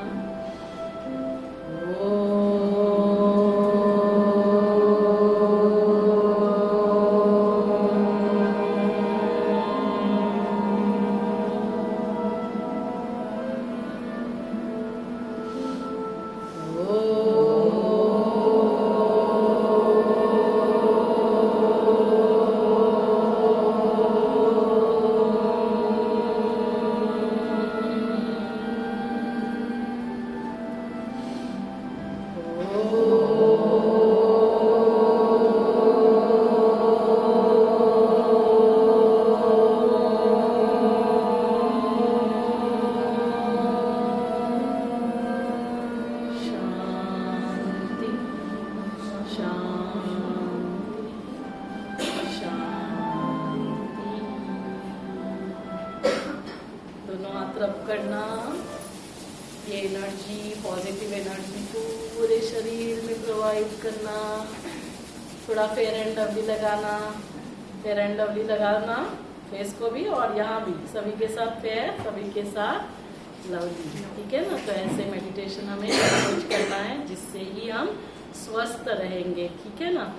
रब करना। ये एनर्जी, पॉजिटिव एनर्जी पूरे शरीर में प्रोवाइड करना। थोड़ा फेयर एंड लवली लगाना, फेयर एंड लवली लगाना फेस को भी और यहाँ भी, सभी के साथ फेयर, सभी के साथ लवली, ठीक है ना। तो ऐसे मेडिटेशन हमें रोज करना है, जिससे ही हम स्वस्थ रहेंगे, ठीक है ना।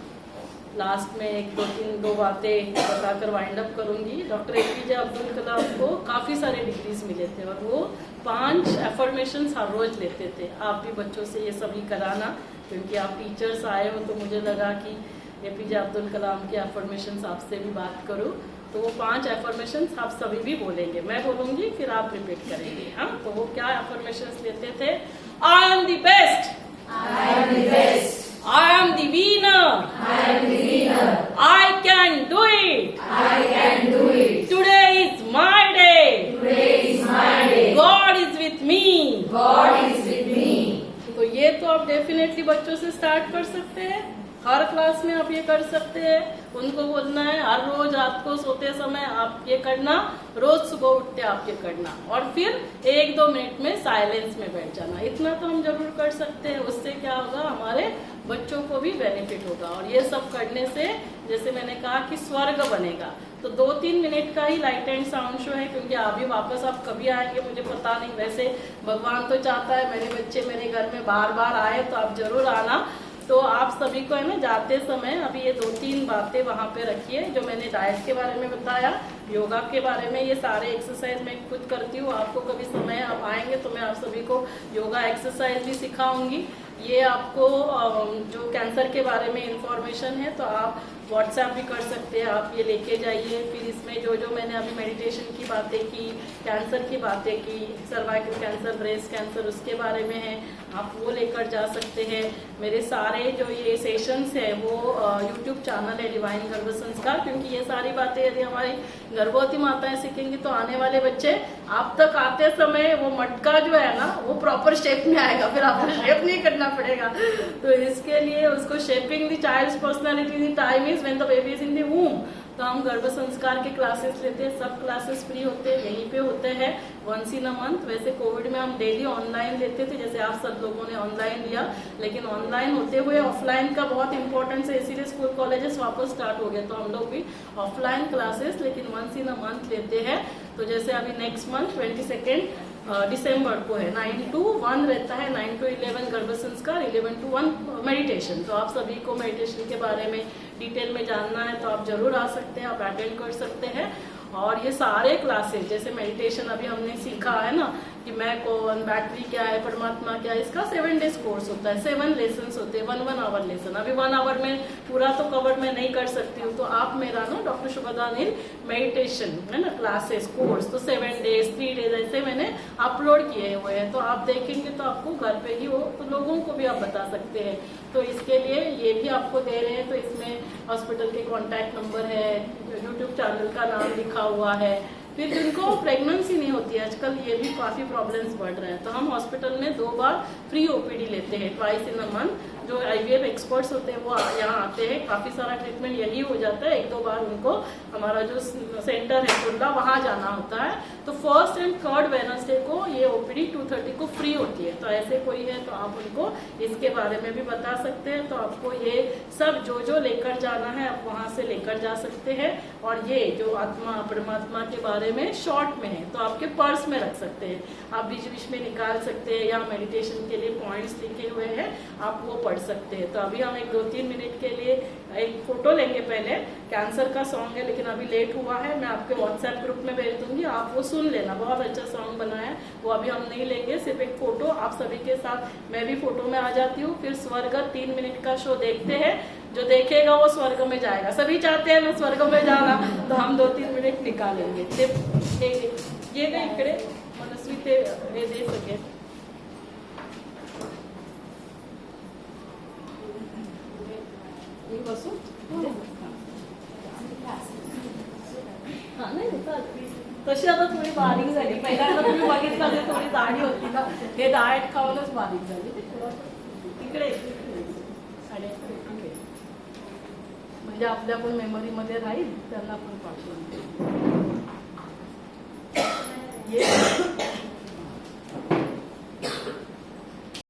लास्ट में 1-2 बातें बताकर वाइंड अप करूंगी। डॉक्टर APJ अब्दुल कलाम को काफ़ी सारे डिग्रीज मिले थे और वो 5 एफर्मेशंस हर रोज लेते थे। आप भी बच्चों से ये सभी कराना, क्योंकि आप टीचर्स आए हो तो मुझे लगा कि APJ अब्दुल कलाम के एफर्मेशंस आपसे भी बात करूं। तो वो 5 एफर्मेशंस आप सभी भी बोलेंगे, मैं बोलूंगी फिर आप रिपीट करेंगे। हाँ, तो वो क्या एफर्मेशंस लेते थे? I am the best, I am the best. I am the winner, I am the winner. I can do it, I can do it. today is my day, Today is my day. God is with me। God is with me. तो ये तो आप definitely बच्चों से start कर सकते हैं, हर class में आप ये कर सकते हैं। उनको बोलना है हर रोज रात को सोते समय आप ये करना, रोज सुबह उठते आप ये करना, और फिर 1-2 मिनट में साइलेंस में बैठ जाना। इतना तो हम जरूर कर सकते हैं। उससे क्या होगा, हमारे बच्चों को भी बेनिफिट होगा। और ये सब करने से, जैसे मैंने कहा कि स्वर्ग बनेगा। तो 2-3 मिनट का ही लाइट एंड साउंड शो है, क्योंकि अभी वापस आप कभी आएंगे मुझे पता नहीं। वैसे भगवान तो चाहता है मेरे बच्चे मेरे घर में बार बार आए, तो आप जरूर आना। तो आप सभी को है ना, जाते समय अभी ये 2-3 बातें वहाँ पे रखिए, जो मैंने डाइट के बारे में बताया, योगा के बारे में, ये सारे एक्सरसाइज मैं खुद करती हूँ। आपको कभी समय आप आएंगे तो मैं आप सभी को योगा एक्सरसाइज भी सिखाऊंगी। ये आपको जो कैंसर के बारे में इंफॉर्मेशन है तो आप व्हाट्सएप भी कर सकते हैं, आप ये लेके जाइए। फिर इसमें जो जो मैंने अभी मेडिटेशन की बातें की, कैंसर की बातें की, सर्वाइकल कैंसर, ब्रेस्ट कैंसर, उसके बारे में है, आप वो लेकर जा सकते हैं। मेरे सारे जो ये सेशंस है वो यूट्यूब चैनल है डिवाइन गर्भ संस्कार, क्योंकि ये सारी बातें यदि हमारी गर्भवती माताएं सीखेंगी तो आने वाले बच्चे आप तक आते समय वो मटका जो है ना वो प्रॉपर शेप में आएगा, फिर आपको शेप नहीं करना पड़ेगा। तो इसके लिए उसको shaping the child's personality the time is when the baby is in the womb. तो हम गर्भ संस्कार के क्लासेस लेते हैं, सब क्लासेस फ्री होते हैं, यहीं पे होते हैं वंस इन अ मंथ। वैसे कोविड में हम डेली ऑनलाइन लेते थे, जैसे आप सब लोगों ने ऑनलाइन लिया, लेकिन ऑनलाइन होते हुए ऑफलाइन का बहुत इंपॉर्टेंस है, इसीलिए स्कूल कॉलेजेस वापस स्टार्ट हो गया। तो हम लोग भी ऑफलाइन क्लासेस लेकिन वंस इन अ मंथ लेते हैं। तो जैसे अभी नेक्स्ट मंथ 22 दिसंबर को है 9 to 1 रहता है, 9 to 11 गर्भ संस्कार, 11 to 1 मेडिटेशन। तो आप सभी को मेडिटेशन के बारे में डिटेल में जानना है तो आप जरूर आ सकते हैं, आप अटेंड कर सकते हैं। और ये सारे क्लासेस, जैसे मेडिटेशन अभी हमने सीखा है ना कि मैं कौन, बैटरी क्या है, परमात्मा क्या है, इसका 7 डेज कोर्स होता है, 7 लेसन होते हैं, 1 आवर लेसन। अभी 1 आवर में पूरा तो कवर मैं नहीं कर सकती हूँ, तो आप मेरा ना डॉक्टर शुभदा नील मेडिटेशन है ना क्लासेस कोर्स, तो 7 डेज 3 डेज ऐसे मैंने अपलोड किए हुए हैं, तो आप देखेंगे तो आपको घर पे ही वो तो लोगों को भी आप बता सकते हैं। तो इसके लिए ये भी आपको दे रहे हैं, तो इसमें हॉस्पिटल के कॉन्टैक्ट नंबर है, यूट्यूब चैनल का नाम लिखा हुआ है। फिर जिनको प्रेगनेंसी नहीं होती है, आजकल ये भी काफी प्रॉब्लम्स बढ़ रहे हैं, तो हम हॉस्पिटल में 2 बार फ्री ओपीडी लेते हैं, ट्वाइस इन अ मंथ। जो IVF एक्सपर्ट्स होते हैं वो यहाँ आते हैं, काफी सारा ट्रीटमेंट यही हो जाता है, 1-2 बार उनको हमारा जो सेंटर है कुंडला वहाँ जाना होता है। तो 1st एंड 3rd वेडनेसडे को ये ओपीडी 2:30 को फ्री होती है। तो ऐसे कोई है तो आप उनको इसके बारे में भी बता सकते हैं, तो आपको ये सब जो लेकर जाना है आप वहाँ से लेकर जा सकते हैं। और ये जो आत्मा परमात्मा के बारे में शॉर्ट में है, तो आपके पर्स में रख सकते हैं, आप बीच बीच में निकाल सकते हैं, या मेडिटेशन के लिए पॉइंट्स लिखे हुए हैं आप वो पढ़ सकते हैं। तो अभी हम 1-2-3 मिनट के लिए एक फोटो लेंगे। पहले कैंसर का सॉन्ग है, लेकिन अभी लेट हुआ है, मैं आपके व्हाट्सएप ग्रुप में भेज दूंगी, आप वो सुन लेना, बहुत अच्छा सॉन्ग बना है। वो अभी हम नहीं लेंगे, सिर्फ एक फोटो आप सभी के साथ, मैं भी फोटो में आ जाती हूँ। फिर स्वर्ग 3 मिनट का शो देखते हैं, जो देखेगा वो स्वर्ग में जाएगा, सभी चाहते हैं ना स्वर्ग में जाना, तो हम 2-3 मिनट निकालेंगे। ये ना इकडे मनस्वी ते हे दे सके, बसू हा नाही तशी आता थोडी बारीक झाली, पहिल्यांदा तुम्ही बघितलं ते थोडी जाडी होती ना, हे डाएट खाऊनच बारीक झाली। तिकडे आणि म्हणजे आपल्या पण मेमरी मध्ये राहील, त्यांना पण पाठवून